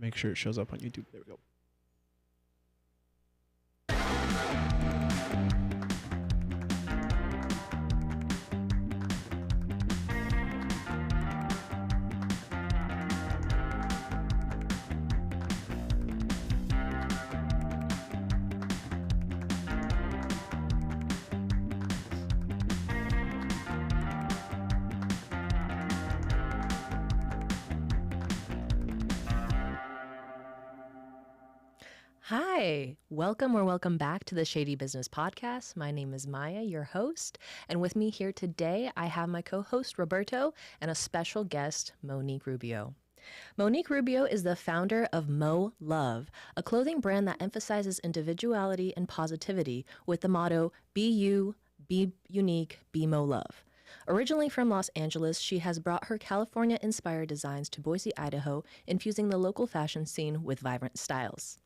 Make sure it shows up on YouTube. There we go. Hi, welcome back to the Shady Business Podcast. My name is Maya, your host, and with me here today, I have my co-host Roberto and a special guest, Monique Rubio. Monique Rubio is the founder of Mo Love, a clothing brand that emphasizes individuality and positivity with the motto, be you, be unique, be Mo Love. Originally from Los Angeles, she has brought her California-inspired designs to Boise, Idaho, infusing the local fashion scene with vibrant styles.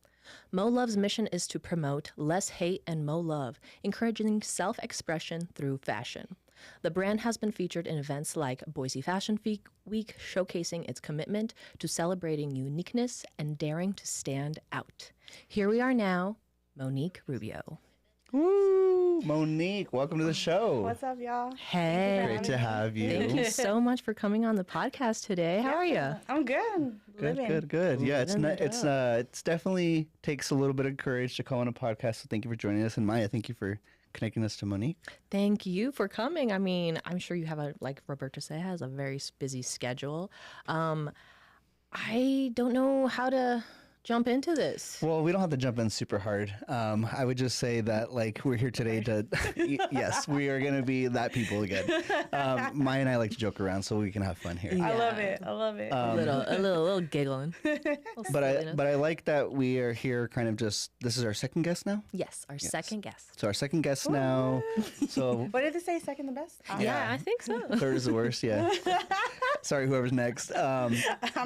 Mo Love's mission is to promote less hate and Mo Love, encouraging self-expression through fashion. The brand has been featured in events like Boise Fashion Week, showcasing its commitment to celebrating uniqueness and daring to stand out. Here we are now, Monique Rubio. Woo! Monique, welcome to the show. What's up, y'all? Hey. Great to have you. Thank you so much for coming on the podcast today. How are you? I'm good. Good. Yeah, it's definitely takes a little bit of courage to come on a podcast. So thank you for joining us, and Maya, thank you for connecting us to Monique. Thank you for coming. I mean, I'm sure you have like Roberto said, has a very busy schedule. I don't know how to jump into this. Well, we don't have to jump in super hard. I would just say that like we're here today to, yes, we are going to be that people again. Maya and I like to joke around, so we can have fun here. I love it. A little giggling. But I like that we are here. Kind of just this is our second guest now. Yes, our second guest. So our second guest now. So what did they say? Second the best? Yeah, I think so. Third is the worst. Yeah. Sorry, whoever's next. I'm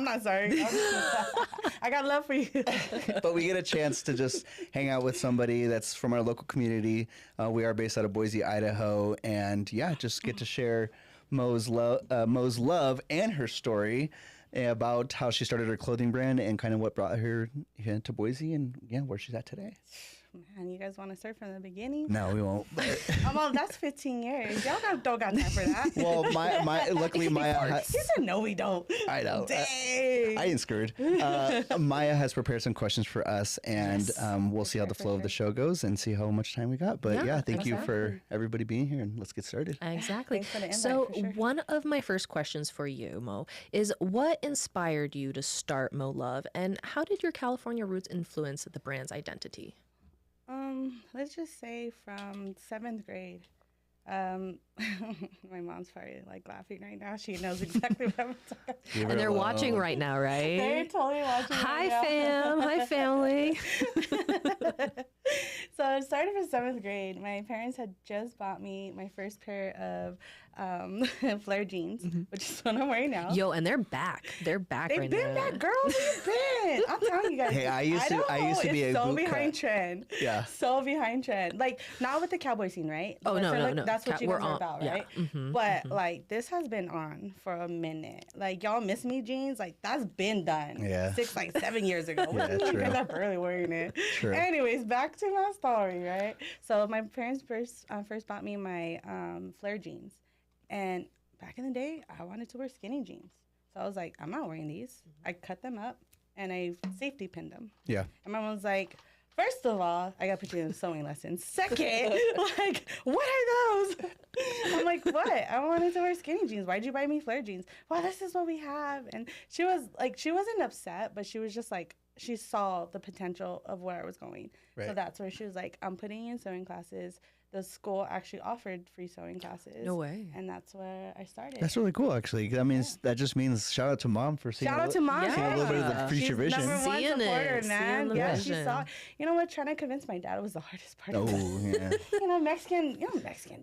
not sorry. I got love for you. But we get a chance to just hang out with somebody that's from our local community. We are based out of Boise, Idaho, and yeah, just get to share Mo's love and her story about how she started her clothing brand and kind of what brought her to Boise and yeah, where she's at today. Man, you guys want to start from the beginning? No, we won't. Well, that's 15 years. Y'all don't got time for that. Well, luckily Maya. He said no, we don't. I know. Dang. I ain't screwed. Maya has prepared some questions for us, and we'll see how the flow of the show goes and see how much time we got. But yeah, thank you for everybody being here, and let's get started. Exactly. Thanks for the invite, So for sure. one of my first questions for you, Mo, is what inspired you to start Mo Love, and how did your California roots influence the brand's identity? Let's just say from 7th grade. My mom's probably like laughing right now. She knows exactly what I'm talking about. And they're watching right now, right? They're totally watching. Hi, right fam. now. Hi, family. So it started from 7th grade. My parents had just bought me my first pair of flare jeans, which is what I'm wearing now. Yo, and they're back. They're back They've right been now. back, girl. Where you been? I'm telling you guys. Hey, I used to be a so boot behind cut. trend. Yeah. So behind trend. Like not with the cowboy scene, right? Oh, But no, for, no, like, no. That's what you We're guys are on- about, yeah. right? But like this has been on for a minute. Like y'all miss me jeans. Like that's been done. Yeah. 7 years ago. Yeah, You true. guys are barely wearing it. True. Anyways, back to my story, right? So my parents first bought me my flare jeans, and back in the day, I wanted to wear skinny jeans. So I was like, I'm not wearing these. I cut them up and I safety pinned them. Yeah. And my mom was like, first of all, I got to put you in sewing lessons. Second, like, what are those? I'm like, what? I wanted to wear skinny jeans. Why'd you buy me flare jeans? Well, this is what we have. And she was like, she wasn't upset, but she was just like, she saw the potential of where I was going. So Right. that's where she was like, I'm putting you in sewing classes. The school actually offered free sewing classes. No way. And that's where I started. That's really cool, actually. That means that just means shout out to mom for seeing Shout out to mom. seeing a little bit of the Yeah. future She's vision. number one Seeing supporter, it, man. seeing the Yeah, vision. she saw. You know what? Trying to convince my dad was the hardest part. of it. Oh yeah. You know, Mexican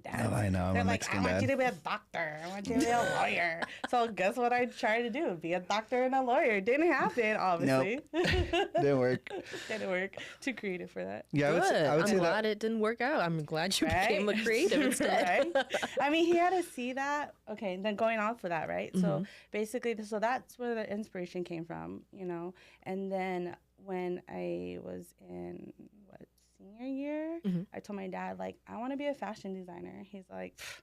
dads. Oh, I know. I'm They're a like, Mexican I want dad. you to be a doctor. I want you to be a lawyer. So guess what I tried to do? Be a doctor and a lawyer. Didn't happen, obviously. Didn't work. Didn't work. Too creative for that. Yeah, Good. I would I'm say glad that. it didn't work out. I'm glad But you right? became a creative instead. Right? I mean, he had to see that. Okay, then going off of that, right? So Mm-hmm. basically, so that's where the inspiration came from, And then when I was in senior year, Mm-hmm. I told my dad, like, I want to be a fashion designer. He's like, "Pfft,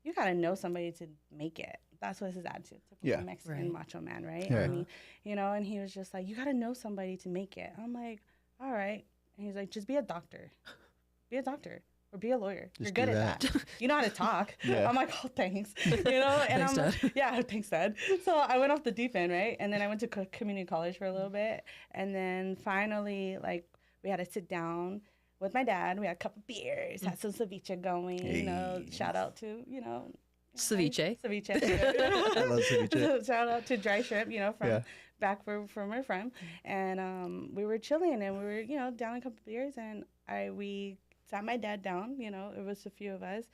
you got to know somebody to make it. That's what his attitude. Typical Yeah. Mexican Right. macho man, right? Yeah. I mean, and he was just like, you got to know somebody to make it. I'm like, all right. And he's like, just be a doctor. Be a doctor. Or be a lawyer. You're Just good do at that. You know how to talk. Yeah. I'm like, oh, thanks. And Thanks, I'm Dad. like, yeah, thanks, Dad. So I went off the deep end, right? And then I went to community college for a little bit. And then finally, like, we had to sit down with my dad. We had a couple beers, had some ceviche going, Hey. shout out to, Ceviche. Ceviche. I love ceviche. Shout out to dry shrimp, from Yeah. back from where we're from. And we were chilling and we were, down a couple beers and we sat my dad down, it was a few of us.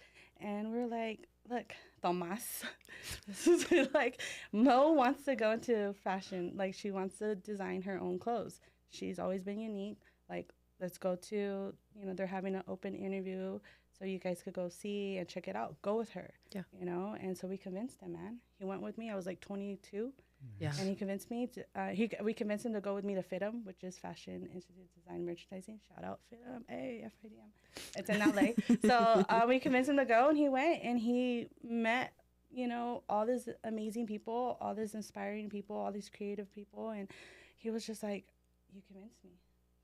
And we were like, look, Tomas, this is like, Mo wants to go into fashion. Like, she wants to design her own clothes. She's always been unique. Like, let's go to, they're having an open interview so you guys could go see and check it out. Go with her. Yeah. And so we convinced him, man. He went with me. I was like 22. Yeah. And he convinced me to, we convinced him to go with me to FITM, which is Fashion Institute Design Merchandising. Shout out FITM. Hey, FIDM. It's in LA. So we convinced him to go and he went and he met, all these amazing people, all these inspiring people, all these creative people. And he was just like, you convinced me.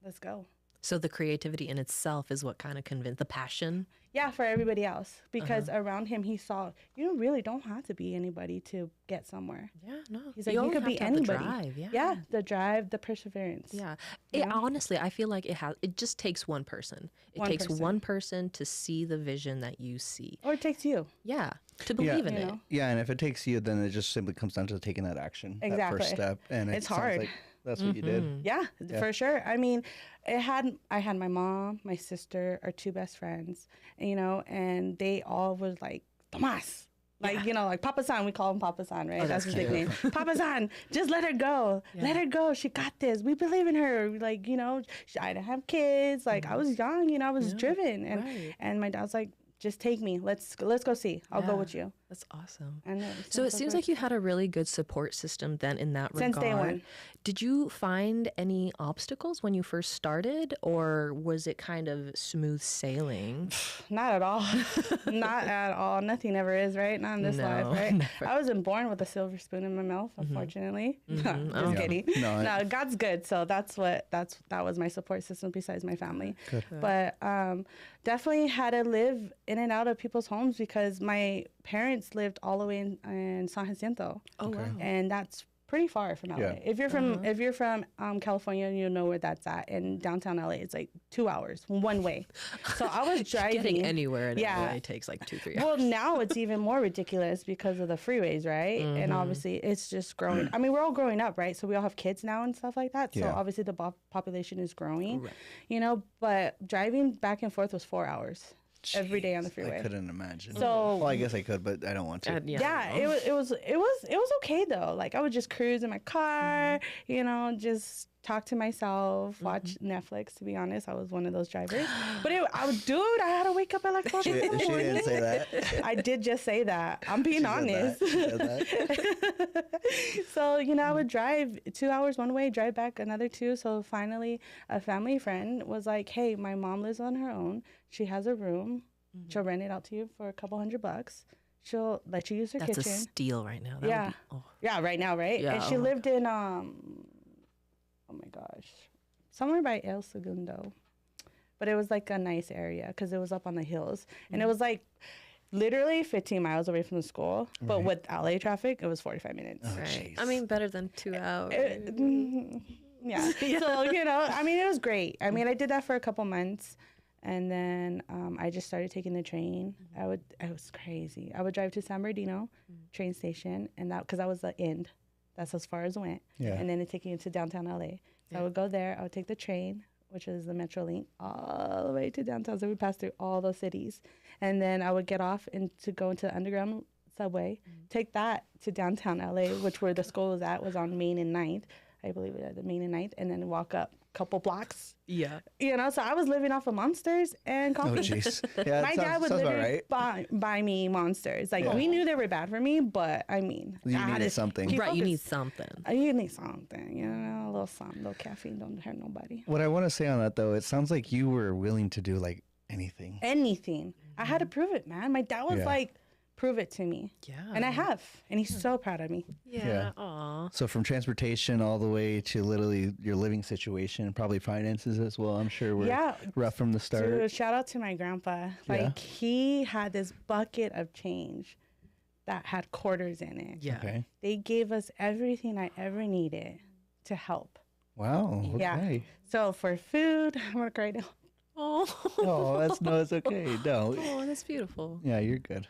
Let's go. So the creativity in itself is what kind of convinced the passion. Yeah, for everybody else. Because around him, he saw, you really don't have to be anybody to get somewhere. Yeah, no. He's like, you could be anybody. The drive, yeah. Yeah, the drive, the perseverance. Yeah. Yeah. Honestly, I feel like it just takes one person. It One takes person. one person to see the vision that you see. Or it takes you. Yeah. To believe in You it. know? Yeah, and if it takes you, then it just simply comes down to taking that action, that Exactly. first step, and It's sounds hard. like that's what you did. Yeah, for sure. I mean, I had my mom, my sister, our two best friends, and they all was like, Tomas. Like, like Papa San, we call him Papa San, right? Oh, that's his that's nickname. Papa San, just let her go. Yeah. Let her go. She got this. We believe in her. Like, I didn't have kids. Like, I was young, I was driven. And right. and my dad's like, just take me. Let's go see. I'll go Yeah. with you. That's awesome. And So it seems like you had a really good support system then in that regard. Since day one. Did you find any obstacles when you first started, or was it kind of smooth sailing? Not at all. Not at all. Nothing ever is, right? Not in this No, life, right? never. I wasn't born with a silver spoon in my mouth, unfortunately. Just Oh. kidding. No, No, God's good. So that was my support system besides my family. Good. But definitely had to live in and out of people's homes because my parents lived all the way in San Jacinto. Oh, wow. And that's pretty far from LA. Yeah. If you're from California, you know where that's at. In downtown LA, it's like 2 hours one way. So I was driving. Getting anywhere in Yeah. LA takes like 2-3 hours. Well, now it's even more ridiculous because of the freeways, right? And obviously, it's just growing. I mean, we're all growing up, right? So we all have kids now and stuff like that. So Yeah. obviously, the population is growing, Right. But driving back and forth was 4 hours every day on the freeway. I couldn't imagine. So- well, I guess I could, but I don't want to. Yeah, it was okay though. Like I would just cruise in my car, just talk to myself, watch Netflix. To be honest, I was one of those drivers. But I had to wake up at like 4 She, in the she morning. didn't say that. I did just say that. I'm being She said honest. that. She said that. So, I would drive 2 hours one way, drive back another 2. So finally, a family friend was like, hey, my mom lives on her own. She has a room. She'll rent it out to you for a couple $100. She'll let you use her That's kitchen. a steal right now. That Yeah. would be, oh. Yeah, right now, right? Yeah, And she oh my lived in, oh my gosh, somewhere by El Segundo. But it was like a nice area because it was up on the hills. And it was like literally 15 miles away from the school. But with LA traffic, it was 45 minutes. Right. I mean, better than 2 hours. Yeah. So, it was great. I mean, I did that for a couple months. And then I just started taking the train. It was crazy. I would drive to San Bernardino train station, and because that was the end. That's as far as it went. Yeah. And then it took you to downtown LA. So I would go there. I would take the train, which is the Metrolink, all the way to downtown. So we passed through all those cities. And then I would get off to go into the underground subway, take that to downtown LA, which where the school was on Main and 9th. I believe it, the Main and Ninth, and then walk up a couple blocks. Yeah. You know, so I was living off of Monsters and coffee. Oh, jeez. Yeah, My dad would sounds about literally right. buy me Monsters. Like, we knew they were bad for me, but I mean, You I had needed to something. keep Right, you need focused. something. You need something, you know, a little something, a little caffeine don't hurt nobody. What I want to say on that, though, it sounds like you were willing to do like anything. Anything. I had to prove it, man. My dad was Yeah. like, prove it to me. Yeah. And I have. And he's so proud of me. Yeah. Aw. So from transportation all the way to literally your living situation, probably finances as well. I'm sure were Yeah. rough from the start. Dude, shout out to my grandpa. Like, Yeah. he had this bucket of change that had quarters in it. Yeah. Okay. They gave us everything I ever needed to help. Wow. Okay. Yeah. So for food, I'm gonna cry now. Oh. Oh, it's okay. No. Oh, that's beautiful. Yeah, you're good.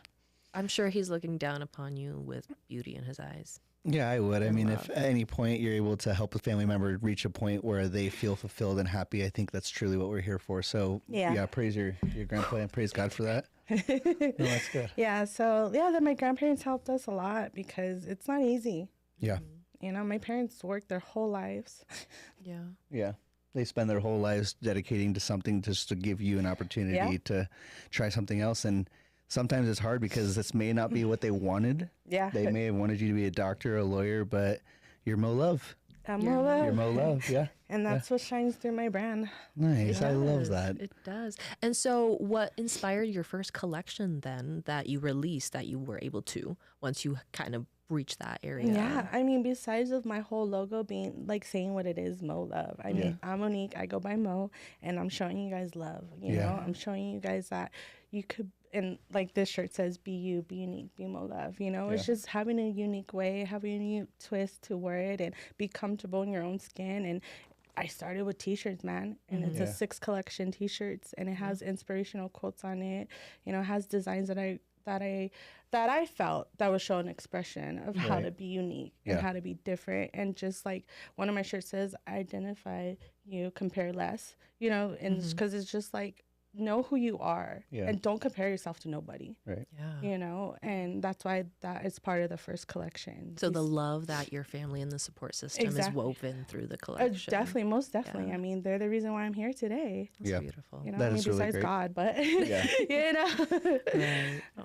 I'm sure he's looking down upon you with beauty in his eyes. Yeah, I would. I mean, love. if at any point you're able to help a family member reach a point where they feel fulfilled and happy, I think that's truly what we're here for. So Yeah. praise your grandpa and praise God for that. No, that's good. Yeah, so yeah, then my grandparents helped us a lot because it's not easy. Yeah. You know, my parents worked their whole lives. Yeah. Yeah. They spend their whole lives dedicating to something just to give you an opportunity Yeah. to try something else. And sometimes it's hard because this may not be what they wanted. Yeah. They may have wanted you to be a doctor or a lawyer, but you're Mo Love. I'm Yeah. all You're up. Mo Love. Yeah. And that's what shines through my brand. Nice. I love does. that. It does. And so, what inspired your first collection then that you released that you were able to once you kind of reached that area? Yeah, I mean, besides of my whole logo being like saying what it is, Mo Love. I mean, I'm Monique. I go by Mo, and I'm showing you guys love. You Yeah. know, I'm showing you guys that you could. And like this shirt says, be you, be unique, be Mo Love. You know, it's just having a unique way, having a unique twist to wear it, and be comfortable in your own skin. And I started with T-shirts, man, and it's a 6 collection T-shirts, and it has inspirational quotes on it. You know, it has designs that I felt that was showing expression of how to be unique and how to be different. And just like one of my shirts says, identify you, compare less. You know, and because it's just like, know who you are and don't compare yourself to nobody. Right. Yeah. You know, and that's why that is part of the first collection. So the love that your family and the support system is Exactly. woven through the collection. Definitely, most definitely. Yeah. I mean, they're the reason why I'm here today. That's beautiful. You know, That I mean, is really besides great. God, but Yeah. you know. Right. Oh,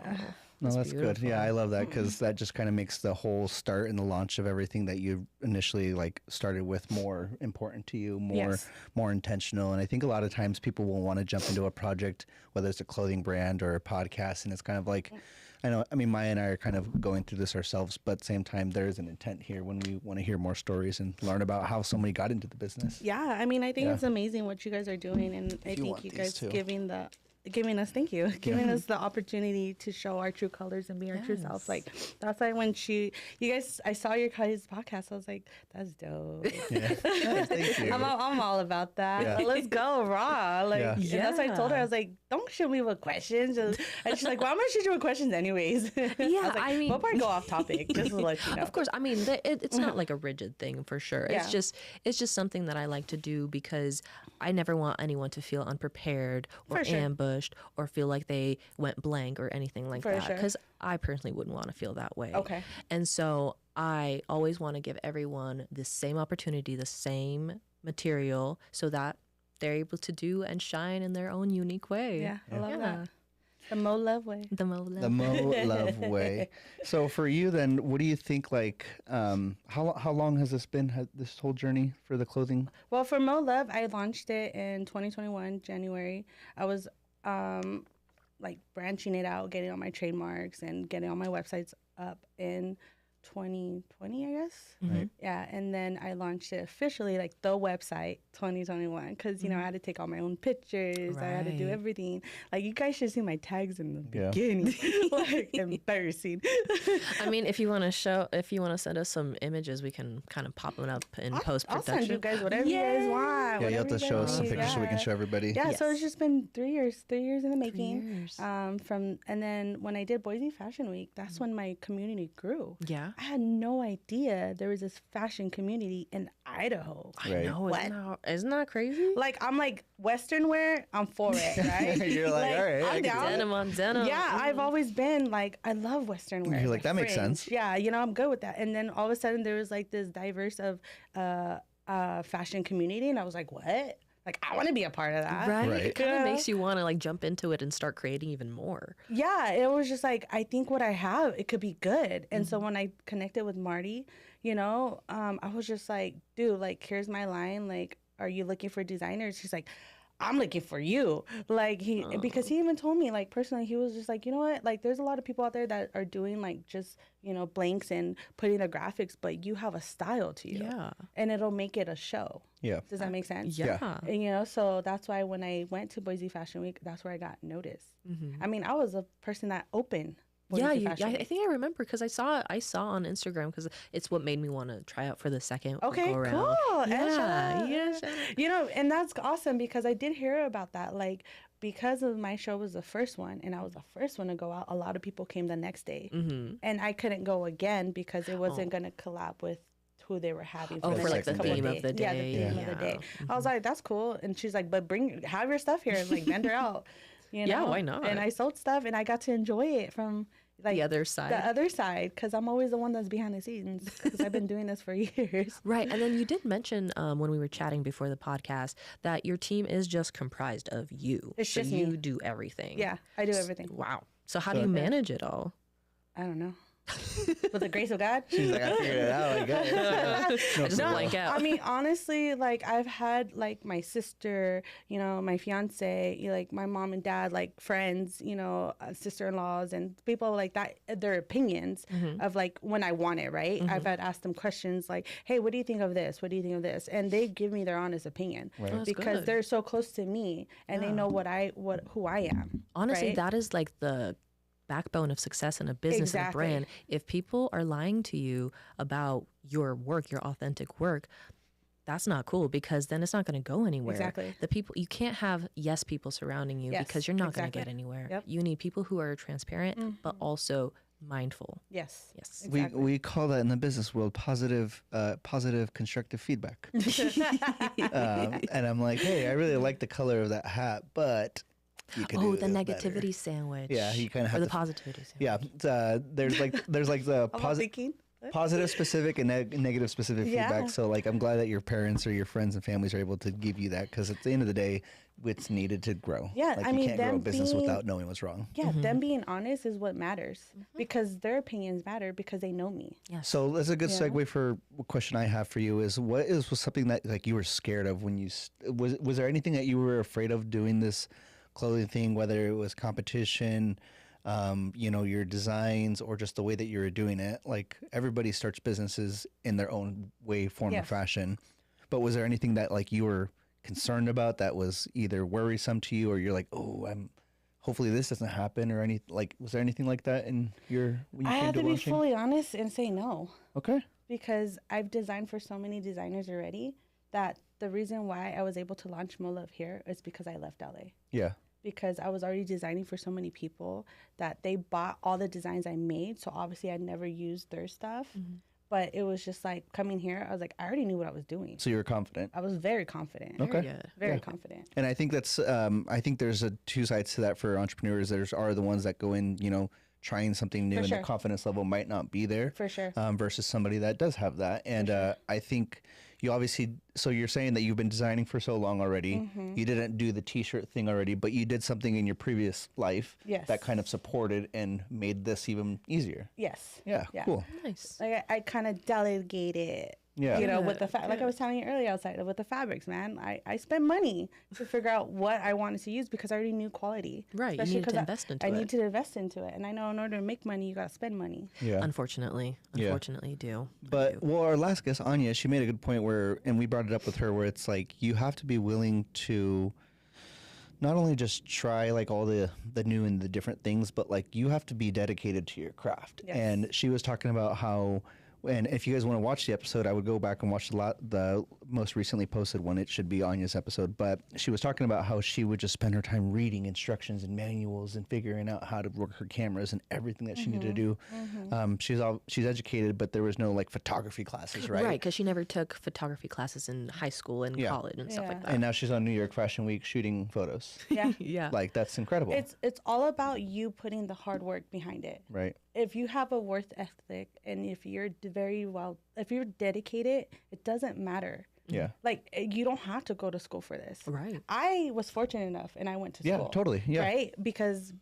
No, that's good. beautiful. Yeah, I love that because that just kind of makes the whole start and the launch of everything that you initially like started with more important to you, more intentional. And I think a lot of times people will want to jump into a project, whether it's a clothing brand or a podcast, and it's kind of like, I mean, Maya and I are kind of going through this ourselves, but at the same time, there is an intent here when we want to hear more stories and learn about how somebody got into the business. Yeah, I mean, I think Yeah. it's amazing what you guys are doing, and I you think want you these guys too. giving us giving us the opportunity to show our true colors and be our true selves. Like that's why when you guys, I saw your guys' podcast, I was like, that's dope. Yeah. Nice, thank you. I'm all about that. Yeah. Let's go raw. Like, Yeah. and that's why I told her, I was like, don't shoot me with questions. And she's like, well, I'm gonna shoot you with questions anyways. Yeah, I was like, I mean- we'll probably go off topic just to let you know. Of course, I mean, it's not like a rigid thing for sure. Yeah. It's just something that I like to do because I never want anyone to feel unprepared or For sure. ambushed or feel like they went blank or anything like For that. sure. Because I personally wouldn't want to feel that way. Okay. And so I always want to give everyone the same opportunity, the same material, so that they're able to do and shine in their own unique way. Yeah, I love Yeah. that. The Mo Love way. The Mo Love. The Mo Love way. So for you then, what do you think, like, how long has this been, this whole journey for the clothing? Well, for Mo Love, I launched it in 2021, January. I was like branching it out, getting all my trademarks and getting all my websites up in 2020, I guess. Right. Yeah, and then I launched it officially, like the website, 2021, because you know I had to take all my own pictures. I had to do Right. everything. Like you guys should see my tags in the Yeah. beginning, like embarrassing. I mean, if you want to send us some images, we can kind of pop them up in post I'll production. send you guys whatever you guys want. Yeah, you have whatever to you show guys us some need, pictures so we can yeah. show everybody. Yeah, so Yes. it's just been 3 years in the making. years. And then when I did Boise Fashion Week, that's when my community grew. Yeah. Yeah. I had no idea there was this fashion community in Idaho. I Right. know. What? Isn't that crazy? Like, I'm like, Western wear, I'm for it, right? You're like, all right, I I'm can do down. that. Denim on denim. Yeah, I've always been like, I love Western wear. You're like, that makes fringe. sense. Yeah, you know, I'm good with that. And then all of a sudden there was like this diverse of fashion community. And I was like, what? Like, I want to be a part of that. Right. Right. It kind of Yeah. makes you want to like jump into it and start creating even more. Yeah, it was just like, I think what I have, it could be good. And so when I connected with Marty, you know, I was just like, dude, like, here's my line. Like, are you looking for designers? He's like, I'm looking for you. Like, because he even told me, like, personally, he was just like, you know what? Like, there's a lot of people out there that are doing like just, you know, blanks and putting the graphics, but you have a style to you. Yeah. And it'll make it a show. Yeah. Does that make sense? Yeah. And, you know, so that's why when I went to Boise Fashion Week, that's where I got noticed. Mm-hmm. I mean, I was a person that opened Boise Yeah, Fashion I Week. think I remember because I saw on Instagram because it's what made me want to try out for the second Okay, go around. cool. Yeah, And yeah. you know, and that's awesome because I did hear about that. Like, because of my show was the first one and I was the first one to go out, a lot of people came the next day. Mm-hmm. And I couldn't go again because it wasn't going to collab with who they were having Oh, the for like the second theme day. of the Yeah, the day. theme of the day. I was like, that's cool. And she's like, but have your stuff here and like vendor out. You know? Yeah, why not? And I sold stuff and I got to enjoy it from like The other side. The other side, because I'm always the one that's behind the scenes because I've been doing this for years. Right. And then you did mention when we were chatting before the podcast that your team is just comprised of you. It's so just you me. do everything. Yeah, I do everything. Wow. So how do you manage it all? I don't know. With the grace of God. She's like, I figured it out. I guess. Yeah. I just No, blank out. I mean, honestly, like I've had like my sister, you know, my fiance, like my mom and dad, like friends, you know, sister-in-laws and people like that, their opinions of like when I want it, right? I've had asked them questions like, hey, what do you think of this? What do you think of this? And they give me their honest opinion Right. Oh, that's because good. they're so close to me and they know who I am. Honestly, right? that is like the backbone of success in a business and a Exactly. brand. If people are lying to you about your work, your authentic work, that's not cool because then it's not going to go anywhere. Exactly. The people, you can't have yes people surrounding you Yes, because you're not going to exactly. get anywhere. Yep. You need people who are transparent but also mindful. Yes. Yes. Exactly. We call that in the business world positive constructive feedback. And I'm like, hey, I really like the color of that hat, but you could Oh, do the this negativity better. sandwich. Yeah, you kind of Or have the to. positivity sandwich. Yeah, there's like the I'm positive. thinking. Positive specific and negative specific Yeah. feedback. So like I'm glad that your parents or your friends and families are able to give you that because at the end of the day, it's needed to grow. Yeah, like I you mean, can't grow a them business being- without knowing what's wrong. Yeah, them being honest is what matters because their opinions matter because they know me. Yes. So that's a good Yeah. segue for a question I have for you is was something that like you were scared of when you was there anything that you were afraid of doing this clothing thing, whether it was competition, you know, your designs or just the way that you were doing it? Like everybody starts businesses in their own way, form, or Yes. fashion. But was there anything that like you were concerned about that was either worrisome to you or you're like, oh, hopefully this doesn't happen or any like was there anything like that in your when you I came had to be launching? fully honest and say no Okay. because I've designed for so many designers already that the reason why I was able to launch Mo Love here is because I left LA. Yeah. Because I was already designing for so many people that they bought all the designs I made. So obviously I never used their stuff. But it was just like coming here, I was like, I already knew what I was doing. So you were confident. I was very confident. Okay. Very good. Very confident. And I think that's I think there's two sides to that for entrepreneurs. There's are the ones that go in, you know, trying something new For and sure. the confidence level might not be there. For sure. Versus somebody that does have that. And I think you obviously so you're saying that you've been designing for so long already. Mm-hmm. You didn't do the t-shirt thing already, but you did something in your previous life Yes. that kind of supported and made this even easier. Yes. Yeah, Yeah. cool. Nice. Like I kind of delegated, Yeah. you know, Good, with the like I was telling you earlier outside with the fabrics, man. I spent money to figure out what I wanted to use because I already knew quality. Right, you Especially needed to 'cause invest into I it. need to invest into it, and I know in order to make money, you gotta spend money. Yeah. Unfortunately. Yeah. Unfortunately, you do. But well, our last guest, Anya, she made a good point where, and we brought it up with her, where it's like you have to be willing to not only just try like all the new and the different things, but like you have to be dedicated to your craft. Yes. And she was talking about how And if you guys want to watch the episode, I would go back and watch the most recently posted one. It should be Anya's episode. But she was talking about how she would just spend her time reading instructions and manuals and figuring out how to work her cameras and everything that she needed to do. She's educated, but there was no like photography classes, right? Right, because she never took photography classes in high school and college and stuff like that. And now she's on New York Fashion Week shooting photos. Yeah. Yeah. Like, that's incredible. It's all about you putting the hard work behind it. Right. If you have a work ethic and if you're if you're dedicated, it doesn't matter. Yeah. Like, you don't have to go to school for this. Right. I was fortunate enough and I went to school. Yeah, totally. Yeah. Right?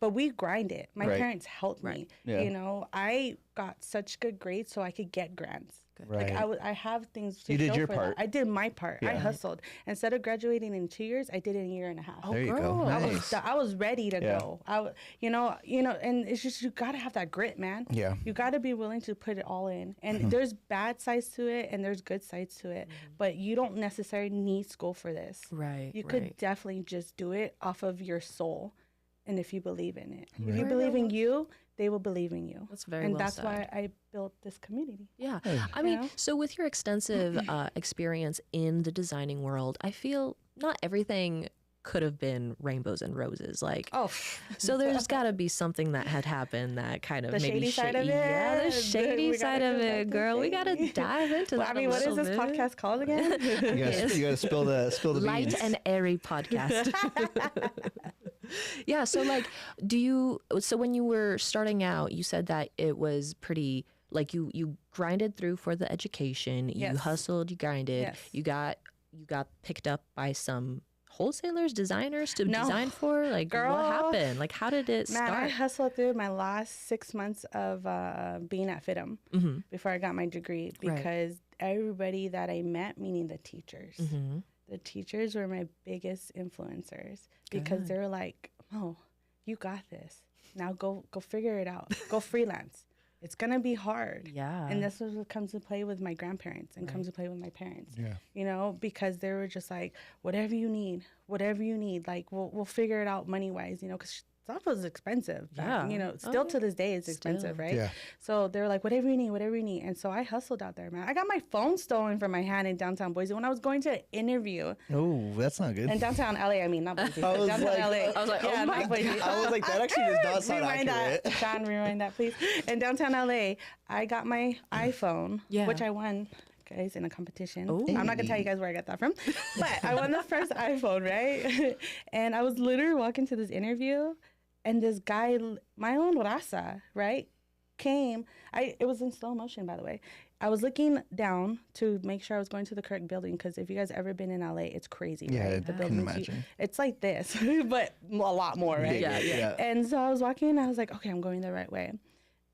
But we grind it. My Right. parents helped me. Yeah. You know, I got such good grades so I could get grants. Right. Like I have things to You did show your for part. that. I did my part. I Yeah. hustled. Instead of graduating in 2 years, I did it in a year and a half. There you go. Nice. I was ready to Yeah. go. You know, and it's just, you got to have that grit, man. Yeah. You got to be willing to put it all in. And there's bad sides to it and there's good sides to it. But you don't necessarily need school for this. Right. You could definitely just do it off of your soul. And if you believe in it, if you Right. believe in you, they will believe in you. That's very and well that's said. why I built this community. Yeah. Hey. I mean, know? so with your extensive experience in the designing world, I feel not everything could have been rainbows and roses. Like, Oh, so there's got to be something that had happened that kind of The maybe shady side of it? Yeah, the shady We side gotta of go back it, to girl. We got to shady. dive into well, that. I mean, a what is little this bit. podcast called again? You gotta spill the Light beans. and airy podcast. Yeah. So like, so when you were starting out, you said that it was pretty, like you grinded through for the education, you Yes. hustled, you grinded, Yes. you got picked up by some wholesalers, designers to No. design for? Like, Girl. what happened? Like, how did it Man, I start? hustled through my last 6 months of being at FITM Mm-hmm. before I got my degree because everybody that I met, meaning the teachers, Mm-hmm. the teachers were my biggest influencers because Good. they were like, "Oh, you got this. Now go figure it out. Go freelance. It's gonna be hard." Yeah. And this was what comes to play with my grandparents and comes to play with my parents. Yeah. You know, because they were just like, whatever you need, like we'll figure it out money wise, you know, because stuff was expensive. Yeah. You know, Oh, still yeah. to this day it's expensive, Still. right? Yeah. So they were like, whatever you need. And so I hustled out there, man. I got my phone stolen from my hand in downtown Boise when I was going to an interview Oh, that's not good. in downtown LA. I mean, not Boise, I but was downtown like- LA. I was like, oh Yeah, my not Boise. I was like, that actually does not sound Rewind accurate. that. Sean, rewind that, please. In downtown LA, I got my iPhone, Yeah. which I won, guys, in a competition. Ooh. I'm not gonna tell you guys where I got that from, but I won the first iPhone, right? And I was literally walking to this interview, and this guy, my own raza, right, came. It was in slow motion, by the way. I was looking down to make sure I was going to the correct building because if you guys ever been in LA, it's crazy, Yeah, right? I can buildings, imagine. it's like this, but a lot more, right? Yeah. And so I was walking and I was like, okay, I'm going the right way.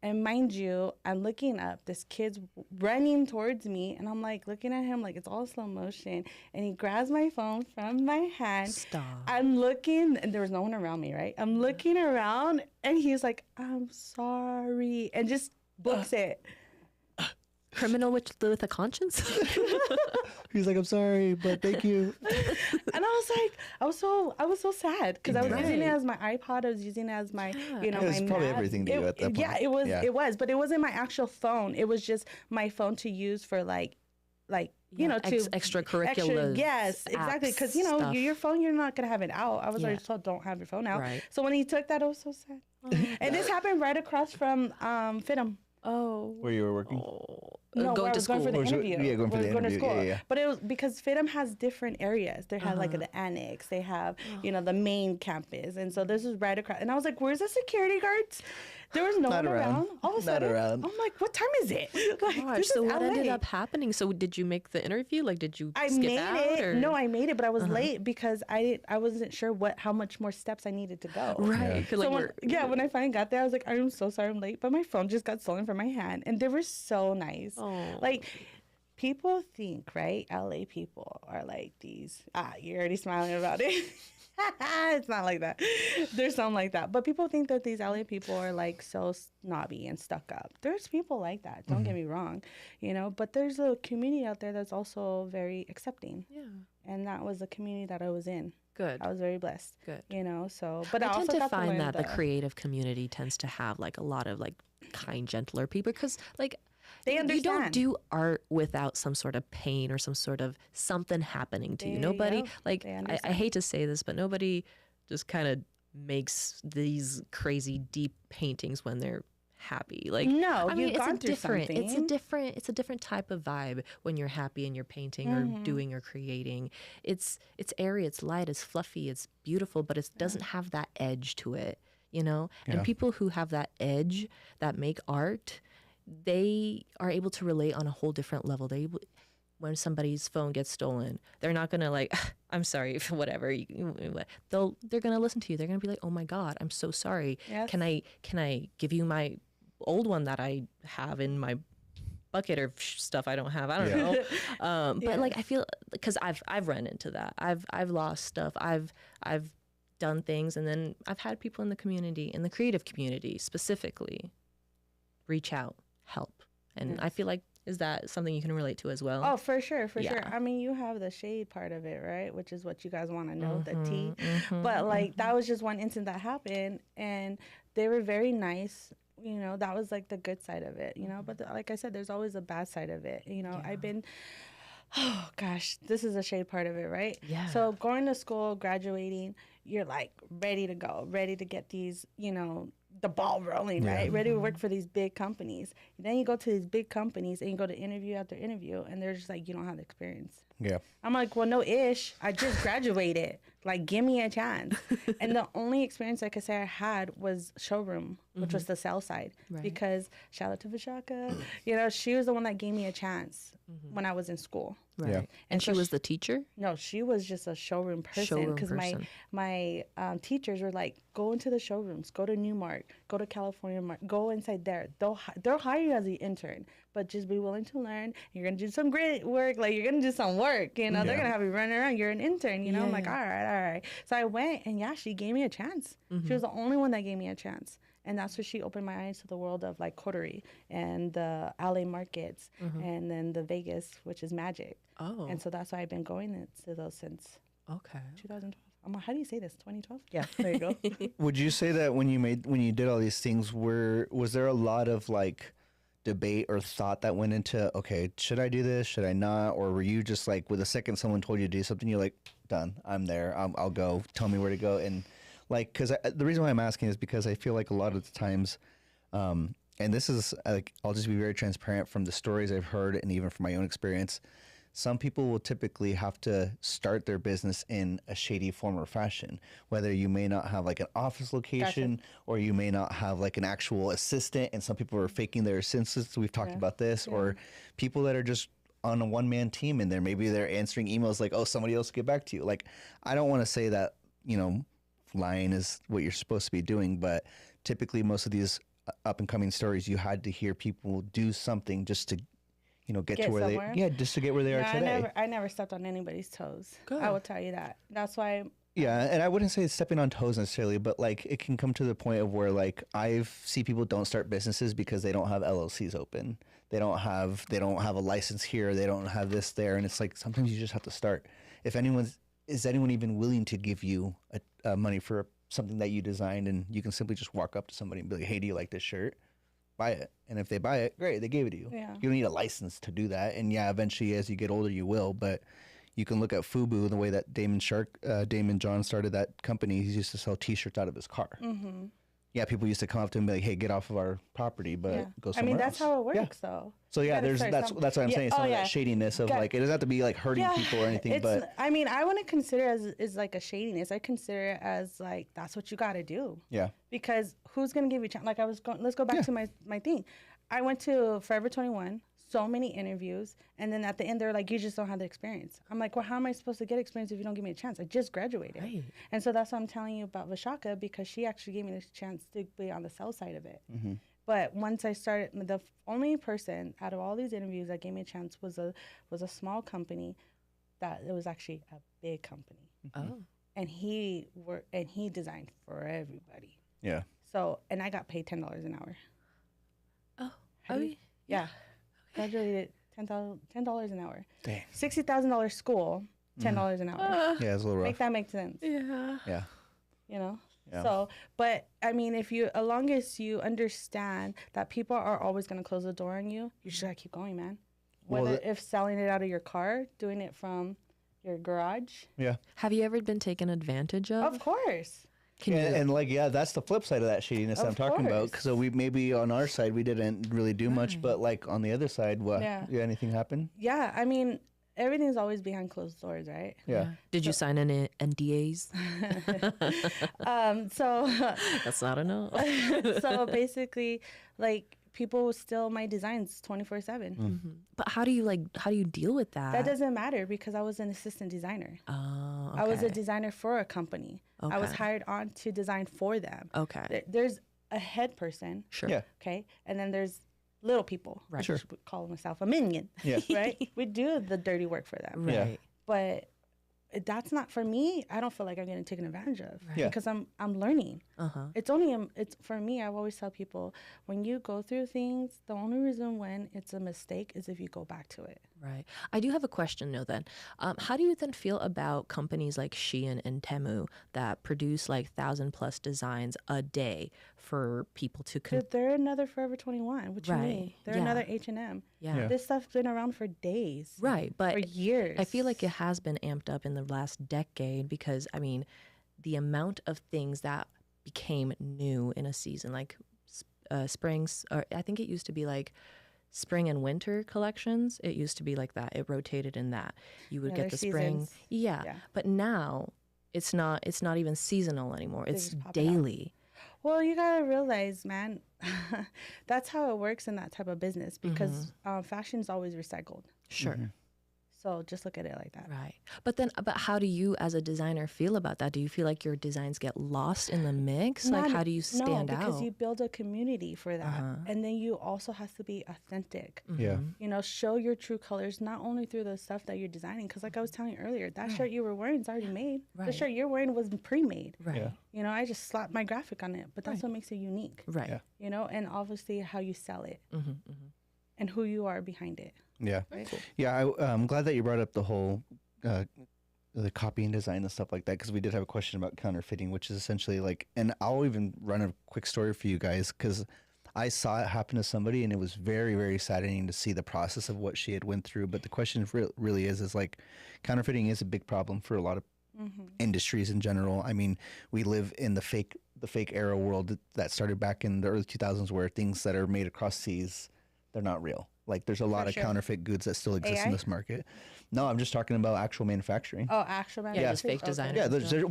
And mind you, I'm looking up, this kid's running towards me, and I'm like looking at him like it's all slow motion. And he grabs my phone from my hand. Stop. I'm looking, and there was no one around me, right? I'm looking around, and he's like, I'm sorry, and just books it. Criminal with a conscience? He's like, I'm sorry, but thank you. And I was like, I was so sad because I was using it Right. as my iPod. I was using it as my, you know, It was my probably map. everything to you at that point. Yeah, it was. Yeah. It was, but it wasn't my actual phone. It was just my phone to use for like you know, to extracurricular. yes, exactly. Because you know, stuff. your phone, you're not gonna have it out. I was Yeah. already told, don't have your phone out. Right. So when he took that, I was so sad. And this happened right across from FITM. Oh. Where you were working? No, going where I to was going school. for the Or so- interview. yeah, going for Where the I was interview. Yeah, yeah. But it was because FITM has different areas. They have like Uh-huh. the annex. They have, you know, the main campus. And so this was right across. And I was like, where's the security guards? There was no Not one around. around. All of a Not sudden, around. I'm like, what time is it? Like, Gosh, this so is what LA. ended up happening? So did you make the interview? Like, did you I skip made out? it. Or? No, I made it, but I was late because I wasn't sure how much more steps I needed to go. Right. Yeah. 'cause, like, So when I finally got there, I was like, I'm so sorry I'm late, but my phone just got stolen from my hand, and they were so nice. Oh. Like, people think, right? LA people are like these. You're already smiling about it. It's not like that. There's some like that, but people think that these LA people are like so snobby and stuck up. There's people like that. Don't get me wrong, you know. But there's a community out there that's also very accepting, Yeah. and that was the community that I was in. Good. I was very blessed. Good. You know, so but I I, tend also to got find learn that the creative community tends to have like a lot of like kind, gentler people because like They You don't understand. do art without some sort of pain or some sort of something happening to you. There you Nobody, go. like, They I understand. hate to say this, but nobody just kind of makes these crazy deep paintings when they're happy. Like, No, I mean, you've gone through something. it's a different type of vibe when you're happy and you're painting or doing or creating. It's airy, it's light, it's fluffy, it's beautiful, but it doesn't have that edge to it, you know? And Yeah. people who have that edge that make art, they are able to relate on a whole different level. When somebody's phone gets stolen, they're not gonna like, I'm sorry, whatever. They're gonna listen to you. They're gonna be like, oh my God, I'm so sorry. Yes. Can I give you my old one that I have in my bucket or stuff I don't have? I don't Yeah. know. But like, I feel, because I've run into that. I've lost stuff. I've done things, and then I've had people in the community, in the creative community specifically, reach out, help, and I feel like, is that something you can relate to as well? Oh, for sure, for sure. Yeah. I mean, you have the shade part of it, right? Which is what you guys want to know, the tea. Mm-hmm, But like, that was just one incident that happened, and they were very nice. You know, that was like the good side of it, you know. But like I said, there's always a bad side of it. You know, I've been, oh gosh, this is a shade part of it, right? Yeah. So going to school, graduating, you're like ready to go, ready to get these, you know, the ball rolling, right? Ready to work for these big companies. Then you go to these big companies and you go to interview after interview, and they're just like, you don't have the experience. Yeah. I'm like, well, no ish. I just graduated. Like, give me a chance. And the only experience I could say I had was showroom, which was the sales side. Right. Because shout out to Vishaka, you know, she was the one that gave me a chance when I was in school. Right. Yeah. And so she was the teacher? No, she was just a showroom person. Showroom Because person. my teachers were like, go into the showrooms, go to Newmark, go to California Mart, go inside there. They'll hire you as an intern, but just be willing to learn. You're gonna do some great work, like you're gonna do some work. You know, they're gonna have you running around. You're an intern. You know, I'm like, all right. So I went, and yeah, she gave me a chance. She was the only one that gave me a chance. And that's where she opened my eyes to the world of like coterie and the LA markets and then the Vegas, which is magic. Oh. And so that's why I've been going to those since Okay. 2012. I'm like, how do you say this? 2012? Yeah, there you go. Would you say that when you did all these things, was there a lot of like debate or thought that went into, okay, should I do this? Should I not? Or were you just like, with the second someone told you to do something, you're like, done, I'm there, I'll go, tell me where to go? And like, because the reason why I'm asking is because I feel like a lot of the times, and this is like, I'll just be very transparent from the stories I've heard and even from my own experience. Some people will typically have to start their business in a shady form or fashion, whether you may not have like an office location or you may not have like an actual assistant, and some people are faking their assistants. We've talked about this, or people that are just on a one-man team and maybe they're answering emails like, oh, somebody else will get back to you. Like, I don't want to say that, you know, lying is what you're supposed to be doing, but typically most of these up and coming stories, you had to hear people do something just to, you know, get to where somewhere? just to get where they are No, today. I never stepped on anybody's toes. Good. I will tell you that. That's why. Yeah, and I wouldn't say it's stepping on toes necessarily, but like it can come to the point of where like I've see people don't start businesses because they don't have LLCs open. They don't have a license here. They don't have this there, and it's like sometimes you just have to start. Is anyone even willing to give you money for something that you designed, and you can simply just walk up to somebody and be like, hey, do you like this shirt? Buy it. And if they buy it, great, they gave it to you. Yeah. You don't need a license to do that. And yeah, eventually as you get older, you will. But you can look at Fubu, the way that Damon John started that company. He used to sell T-shirts out of his car. Mm-hmm. Yeah, people used to come up to him and be like, hey, get off of our property, but Yeah. go I somewhere mean, that's else. how it Yeah. works, though. So yeah, gotta that's start some- what I'm Yeah. saying. Some Oh, of yeah. that shadiness of Got- like, it doesn't have to be like hurting people or anything, but I mean, I wouldn't consider it as like a shadiness. I consider it as like, that's what you got to do. yeah. Because who's going to give you a chance? Like let's go back to my thing. I went to Forever 21, so many interviews, and then at the end they're like, you just don't have the experience. I'm like, well, how am I supposed to get experience if you don't give me a chance? I just graduated. Right. And so that's what I'm telling you about Vishaka, because she actually gave me the chance to be on the sales side of it. Mm-hmm. But once I started, the only person out of all these interviews that gave me a chance was a small company that it was actually a big company. Oh. And he designed for everybody. Yeah. So, and I got paid $10 an hour. Oh. How do you- Yeah. Graduated $10 an hour. Dang. $60,000 school, $10 an hour. Yeah, it's a little rough. Make that make sense. Yeah. Yeah. You know? Yeah. So, but I mean, as long as you understand that people are always going to close the door on you, you just gotta keep going, man. Well, Whether if selling it out of your car, doing it from your garage, Yeah. Have you ever been taken advantage of? of course. Can you? And like, yeah, that's the flip side of that shadiness that I'm Of talking about. course. So we maybe on our side we didn't really do much, but like on the other side, what? Yeah. Anything happen? Yeah, I mean, everything's always behind closed doors, right? Yeah. Did you sign any NDAs? So, That's not a no. so basically, like people steal my designs 24/7. But how do you deal with that? That doesn't matter because I was an assistant designer. Oh, okay. I was a designer for a company. I was Okay. hired on to design for them. Okay. There's a head person, Sure. Yeah. okay, and then there's little people. Right. Sure. I would call myself a minion. Yeah. Right. We do the dirty work for them, Yeah. Right. but that's not for me. I don't feel like I'm getting taken advantage of Yeah. because I'm learning. Uh-huh. It's for me. I always tell people when you go through things, the only reason when it's a mistake is if you go back to it. Right. I do have a question though then. How do you then feel about companies like Shein and Temu that produce like 1,000+ designs a day for people to They're another Forever 21. What you mean? Right. They're Yeah. another H&M. Yeah. Yeah. This stuff's been around for days. Right. But For years. I feel like it has been amped up in the last decade because I mean, the amount of things that became new in a season, like springs, or I think it used to be like spring and winter collections. It used to be like that. It rotated in that. You would Yeah, get the their spring. seasons. Yeah. Yeah. But now it's not even seasonal anymore. It's just pop it out. daily. Well, you gotta realize, man, that's how it works in that type of business because fashion's always recycled. Sure. So just look at it like that. Right. But how do you as a designer feel about that? Do you feel like your designs get lost in the mix? Like how do you stand no, because out? you build a community for that. And then you also have to be authentic. Yeah. You know, show your true colors, not only through the stuff that you're designing. Because like I was telling you earlier, that shirt you were wearing is already made. The Right. shirt you're wearing was pre-made. Right. Yeah. You know, I just slapped my graphic on it. But that's what makes it unique. Right. Yeah. You know, and obviously how you sell it. And who you are behind it. Yeah. Right? Yeah. I'm glad that you brought up the whole the copy and design and stuff like that because we did have a question about counterfeiting, which is essentially like, and I'll even run a quick story for you guys because I saw it happen to somebody and it was very, very saddening to see the process of what she had went through. But the question really is like counterfeiting is a big problem for a lot of industries in general. I mean, we live in the fake era world that started back in the early 2000s where things that are made across seas, they're not real. Like there's a lot of sure. counterfeit goods that still exist in AI? this market. No, I'm just talking about actual manufacturing. Oh, actual Yeah, just fake manufacturing? design. Yeah,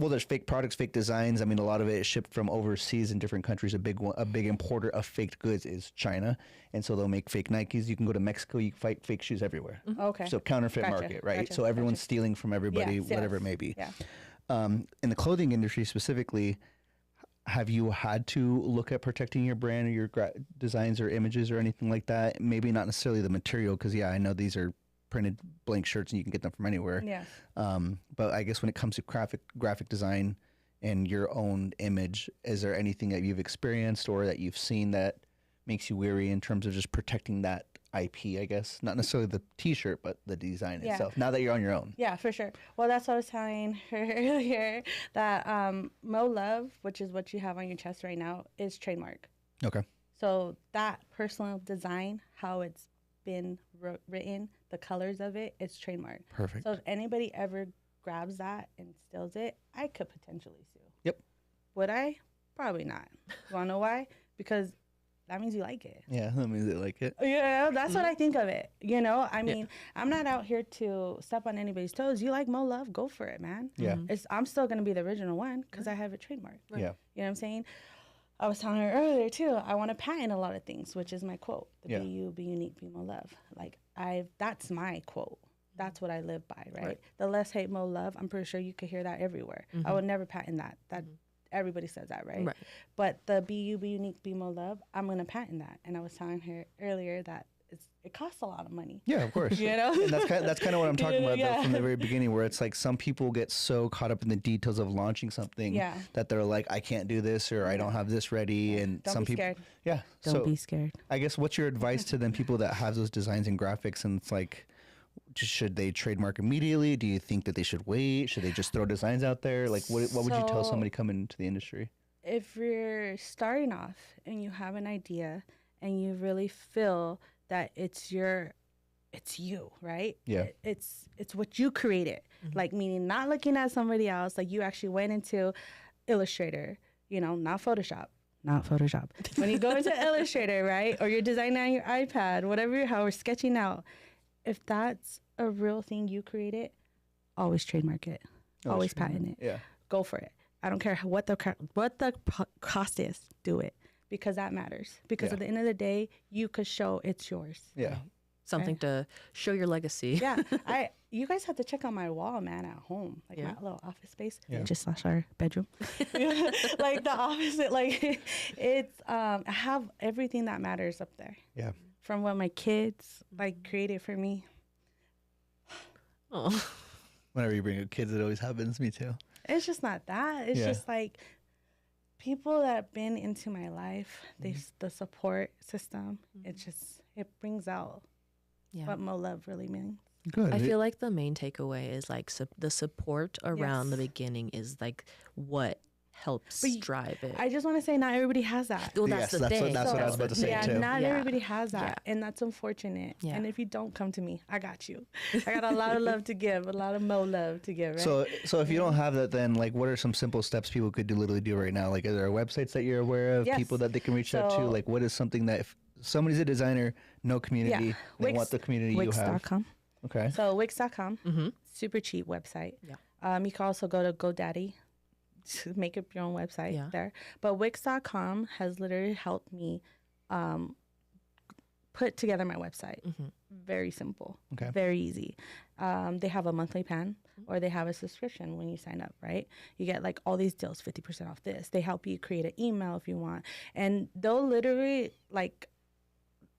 there's fake products, fake designs. I mean, a lot of it is shipped from overseas in different countries. A big importer of faked goods is China, and so they'll make fake Nikes. You can go to Mexico, you can find fake shoes everywhere. Okay. So counterfeit Gotcha, market, right? gotcha, So everyone's stealing from everybody, Yes, whatever yes. it may be. Yeah. In the clothing industry specifically, have you had to look at protecting your brand or your designs or images or anything like that? Maybe not necessarily the material, because I know these are printed blank shirts and you can get them from anywhere. Yeah. But I guess when it comes to graphic design and your own image, is there anything that you've experienced or that you've seen that makes you weary in terms of just protecting that IP, I guess? Not necessarily the t-shirt, but the design Yeah. itself, now that you're on your own. Yeah, for sure. Well, that's what I was telling her earlier, that Mo Love, which is what you have on your chest right now, is trademark. Okay. So that personal design, how it's been written, the colors of it, it's trademark. Perfect. So if anybody ever grabs that and steals it, I could potentially sue. Yep. Would I? Probably not. You want to know why? Because that means you like it. Yeah, that means they like it. Yeah, that's what I think of it. You know, I mean, I'm not out here to step on anybody's toes. You like Mo Love, go for it, man. Yeah. I'm still going to be the original one because I have it trademarked. Yeah. You know what I'm saying? I was telling her earlier, too, I want to patent a lot of things, which is my quote. The Yeah. be you, be unique, be Mo Love. Like, that's my quote. That's what I live by, right? The less hate, Mo Love, I'm pretty sure you could hear that everywhere. I would never patent that. Everybody says that, right? But the be you, be unique, be Mo Love, I'm going to patent that. And I was telling her earlier that it costs a lot of money. Yeah, of course. You know? And that's kind of what I'm talking about though, Yeah. from the very beginning, where it's like some people get so caught up in the details of launching something Yeah. that they're like, I can't do this or I don't have this ready. And Don't some be people, scared. yeah. Don't so be scared. I guess what's your advice to them people that have those designs and graphics and it's like, should they trademark immediately? Do you think that they should wait? Should they just throw designs out there? Like, what would you tell So- somebody coming into the industry? if you're starting off and you have an idea and you really feel that it's you, right? Yeah. It's what you created. Like, meaning not looking at somebody else. Like, you actually went into Illustrator, not Photoshop. Not Photoshop. When you go into Illustrator, right? Or you're designing on your iPad, whatever, how we're sketching out. If that's a real thing you created, always trademark it. Always patent it. Yeah. Go for it. I don't care what the cost is. Do it, because that matters. Because at the end of the day, you could show it's yours. Yeah. Something to show your legacy. Yeah. You guys have to check out my wall, man, at home. Like my little office space. Yeah. Just slash our bedroom. Like the opposite. Like it's I have everything that matters up there. Yeah. From what my kids created for me. Oh. Whenever you bring up kids, it always happens. Me too. It's just not that. It's just like people that have been into my life, the support system, it brings out what Mo Love really means. Good. I feel like the main takeaway is like the support around the beginning is like what helps drive it. I just want to say not everybody has that. Well, that's the thing. That's what I was about to say too. Not everybody has that, and that's unfortunate. Yeah. And if you don't come to me, I got you. I got a lot of love to give, a lot of Mo love to give. Right? So if you don't have that, then like, what are some simple steps people could literally do right now? Like, are there websites that you're aware of? Yes. People that they can reach out to? Like, what is something that if somebody's a designer, no community, they want the community you have? Wix.com. Okay. So Wix.com, super cheap website. Yeah. You can also go to GoDaddy to make up your own website there. But Wix.com has literally helped me put together my website. Very simple. Okay. Very easy. They have a monthly plan or they have a subscription when you sign up, right? You get like all these deals, 50% off this. They help you create an email if you want. And they'll literally like,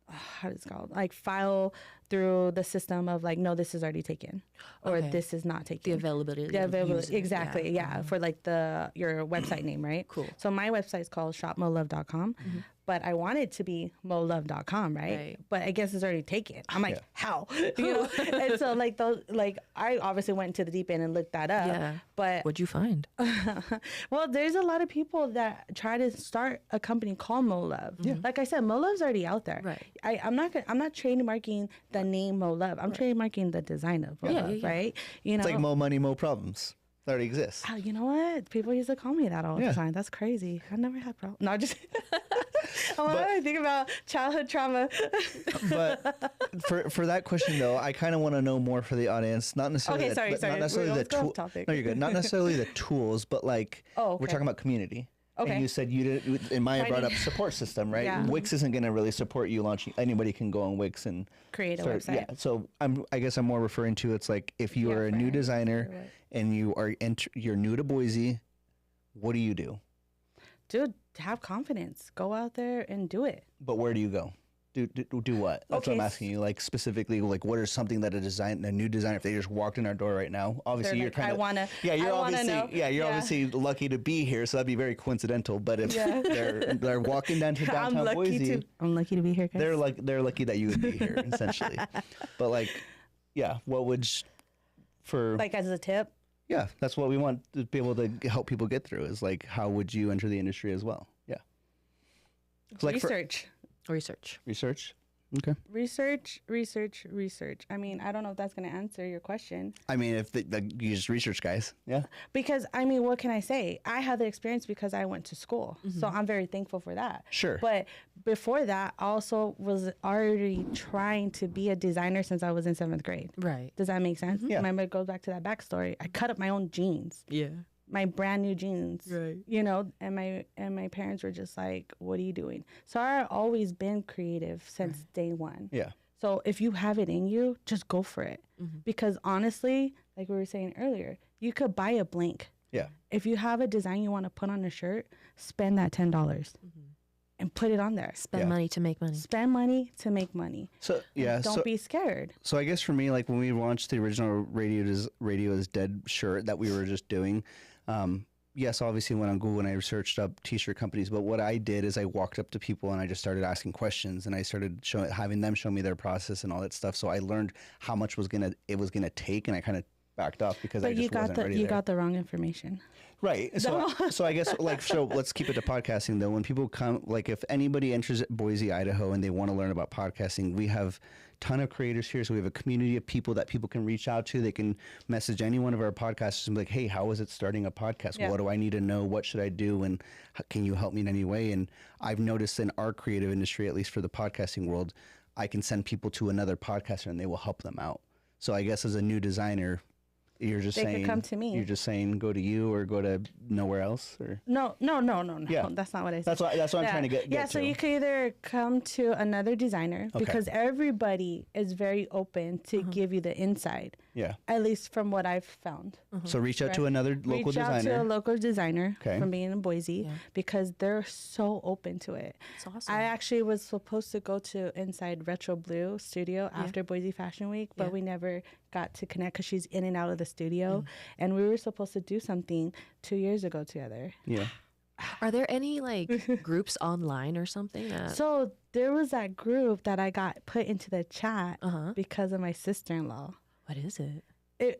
how is it called? Like file through the system of like, no, this is already taken, or this is not taken. The availability. The availability, exactly. Yeah, for like your website name, right? Cool. So my website is called shopmolove.com, but I want it to be molove.com, right? But I guess it's already taken. I'm like, how? And so like those, like I obviously went to the deep end and looked that up. Yeah. But What'd you find? well, there's a lot of people that try to start a company called Mo Love. Like I said, Mo Love's already out there. Right. I'm not trademarking the name Mo Love. I'm trademarking the design of Mo Love, right? It's like Mo Money, Mo Problems. That already exists. Oh, you know what? People used to call me that all the time. That's crazy. I never had problems. No, just I think about childhood trauma. But for that question though, I kind of want to know more for the audience. Not necessarily. Okay, sorry. Not necessarily the tool. No, you're good. Not necessarily the tools, but like we're talking about community. Okay. And you said you didn't. And Maya brought up support system, right? Yeah. Wix isn't going to really support you launching. Anybody can go on Wix and create a website. Yeah. So I guess I'm more referring to it's like if you are a new designer and you're new to Boise, what do you do? Dude, have confidence. Go out there and do it. But where do you go? Do what? That's what I'm asking you. Like specifically, like what is something that a new designer, if they just walked in our door right now, obviously you're kind of. You're obviously lucky to be here, so that'd be very coincidental. But if they're walking down to downtown Boise, I'm lucky to be here, guys. They're lucky that you would be here, essentially. But like, what would for like as a tip? Yeah, that's what we want to be able to help people get through. Is like, how would you enter the industry as well? Yeah. Like Research. Okay. Research. I mean, I don't know if that's going to answer your question. I mean, if you just research, guys. Yeah. Because, I mean, what can I say? I had the experience because I went to school. So I'm very thankful for that. Sure. But before that, I also was already trying to be a designer since I was in 7th grade. Right. Does that make sense? Yeah. Remember, it goes back to that backstory. I cut up my own jeans. Yeah. My brand new jeans, right? And my parents were just like, "What are you doing?" So I've always been creative since day one. Yeah. So if you have it in you, just go for it. Because honestly, like we were saying earlier, you could buy a blank. Yeah. If you have a design you want to put on a shirt, spend that $10 and put it on there. Spend money to make money. Spend money to make money. So yeah, don't be scared. So I guess for me, like when we launched the original Radio is Dead shirt that we were just doing. Yes, obviously went on Google and I researched up t-shirt companies, but what I did is I walked up to people and I just started asking questions and I started having them show me their process and all that stuff. So I learned how much it was gonna take, and I kind of backed off because I But just wasn't ready there. got the wrong information. Right. So I guess so let's keep it to podcasting though. When people come, like if anybody enters Boise, Idaho and they want to learn about podcasting, we have a ton of creators here. So we have a community of people that people can reach out to. They can message any one of our podcasters and be like, hey, how is it starting a podcast? Yeah. What do I need to know? What should I do? And can you help me in any way? And I've noticed in our creative industry, at least for the podcasting world, I can send people to another podcaster and they will help them out. So I guess as a new designer, you're just They saying could come to me. You're just saying go to you or go to nowhere else, or No. Yeah. That's not what I said. that's what I'm trying to get. Yeah, so to. you could either come to another designer Okay. because everybody is very open to give you the inside, Yeah. at least from what I've found. So reach out to another local Reach out to a designer. local designer Okay. from being in Boise Yeah. because they're so open to it. It's awesome. I actually was supposed to go to Inside Retro Blue Studio after Boise Fashion Week, but Yeah. we never got to connect because she's in and out of the studio. And we were supposed to do something 2 years ago together. Yeah. Are there any like groups online or something that? So there was that group that I got put into the chat Uh-huh. because of my sister-in-law. What is it?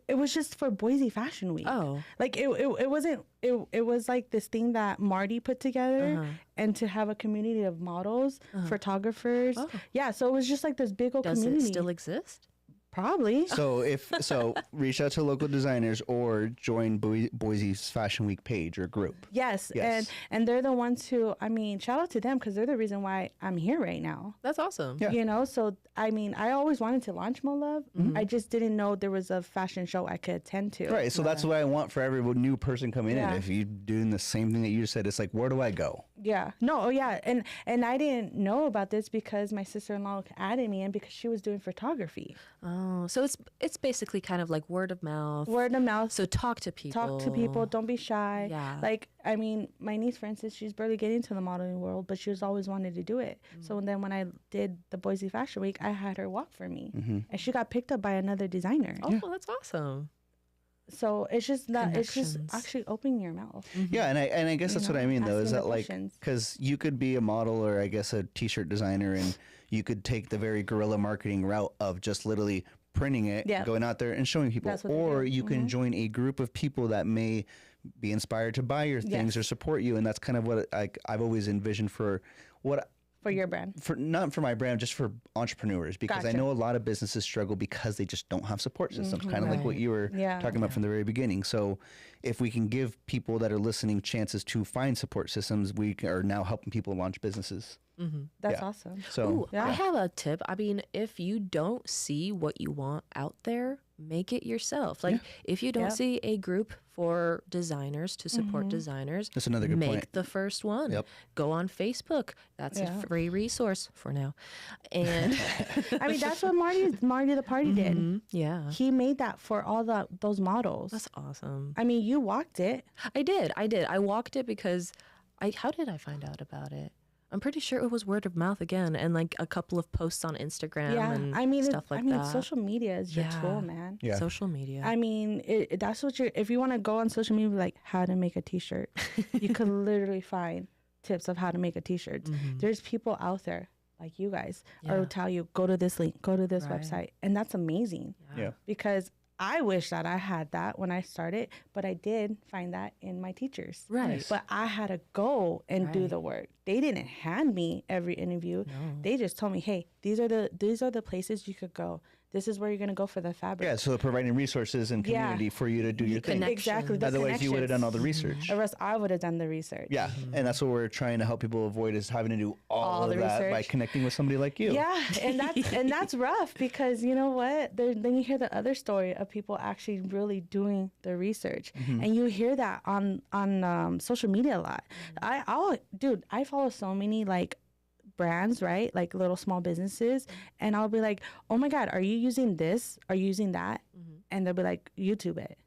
It was just for Boise Fashion Week. Oh. Like it wasn't it was like this thing that Marty put together Uh-huh. and to have a community of models, photographers. Oh. Yeah, so it was just like this big old Does community. it still exist? Probably. So reach out to local designers or join Boise's Fashion Week page or group. Yes, Yes. and they're the ones who, I mean, shout out to them because they're the reason why I'm here right now. That's awesome. Yeah. You know, so I mean, I always wanted to launch Mo Love. I just didn't know there was a fashion show I could attend to. Right. So that's what I want for every new person coming Yeah. in. If you're doing the same thing that you just said, it's like, where do I go? Yeah. No. Oh, yeah. And I didn't know about this because my sister-in-law added me in because she was doing photography. Oh, so it's basically kind of like word of mouth. Word of mouth. So talk to people. Talk to people. Don't be shy. Yeah. Like, I mean, my niece, for instance, she's barely getting into the modeling world, but she was always wanted to do it. So then when I did the Boise Fashion Week, I had her walk for me. And she got picked up by another designer. Oh, that's awesome. So it's just that it's just Connections. actually opening your mouth. Yeah, and I guess that's what I mean though. Is asking that the like questions. because you could be a model or I guess a T-shirt designer, and you could take the very guerrilla marketing route of just literally printing it, Yeah. going out there and showing people, That's what they or do. you can join a group of people that may be inspired to buy your things Yes. or support you, and that's kind of what I've always envisioned for what. For your brand. For not for my brand, just for entrepreneurs, because I Gotcha. know a lot of businesses struggle because they just don't have support systems, kind of like what Right. you were Yeah. talking about from the very beginning. So, if we can give people that are listening chances to find support systems, we are now helping people launch businesses. That's Yeah. awesome. So, Ooh, Yeah. I have a tip. I mean, if you don't see what you want out there, make it yourself. Like if you don't Yeah. see a group for designers to support designers, That's another good make point. the first one. Yep. Go on Facebook. That's Yeah. a free resource for now. And I mean, that's what Marty the Party did. yeah, He made that for all those models. that's awesome. I mean, you walked it. I did. I walked it because how did I find out about it? I'm pretty sure it was word of mouth again, and like a couple of posts on Instagram Yeah. and I mean, stuff like that. social media is your Yeah. tool, man. Yeah. Social media. I mean, that's what if you want to go on social media, like how to make a t-shirt, you could literally find tips of how to make a t-shirt. There's people out there like you guys Yeah. or tell you, go to this link, go to this Right. website. And that's amazing Yeah. because I wish that I had that when I started, but I did find that in my teachers. Right. But I had to go and do Right. the work. They didn't hand me every interview. No. They just told me, hey, these are the places you could go. This is where you're gonna go for the fabric. Yeah, so providing resources and Yeah. community for you to do your thing. Exactly. the Otherwise, you would have done all the connections. research. Or else I would have done the research. Yeah, and that's what we're trying to help people avoid is having to do all of the that by research. connecting with somebody like you. Yeah, and that's rough because you know what? Then you hear the other story of people actually really doing the research, and you hear that on social media a lot. I follow so many like brands, right? Like little small businesses, and I'll be like, oh my god, are you using this? Are you using that? And they'll be like, YouTube it,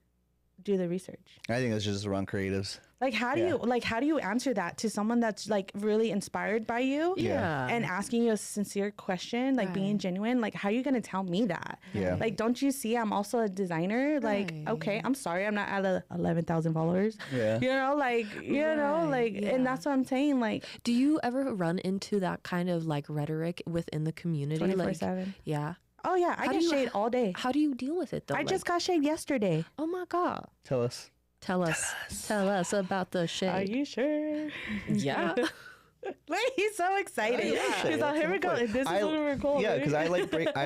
do the research. I think that's just the wrong creatives. Like how do you answer that to someone that's like really inspired by you? Yeah. And asking you a sincere question, like being Right. genuine, like how are you gonna tell me that? Yeah. Like, don't you see I'm also a designer? Like, Right. okay, I'm sorry, I'm not at 11,000 followers. Yeah. You know, like Right, yeah. and that's what I'm saying. Like, Do you ever run into that kind of like rhetoric within the community? Like, 24/7. yeah. Oh yeah, I How get do you- shade all day. How do you deal with it though? I just got shade yesterday. Oh my God. Tell us. Tell us about the shade. Are you sure? Yeah. Like, he's so excited. He's like, here we go. And this is what we're going. Yeah, because I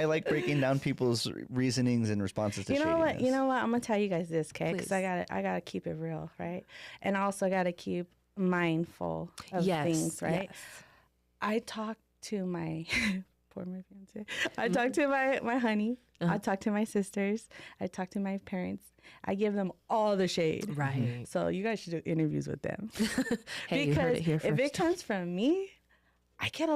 like breaking down people's reasonings and responses to You know what? shadiness. You know what? I'm gonna tell you guys this, okay? Because Please. I gotta keep it real, right? And I also gotta keep mindful of things, right? Yes. I talk to my poor my fiance. I talk to my honey. I talk to my sisters. I talk to my parents. I give them all the shade. Right. So you guys should do interviews with them. Hey, you heard Because it here if first. it comes from me, I get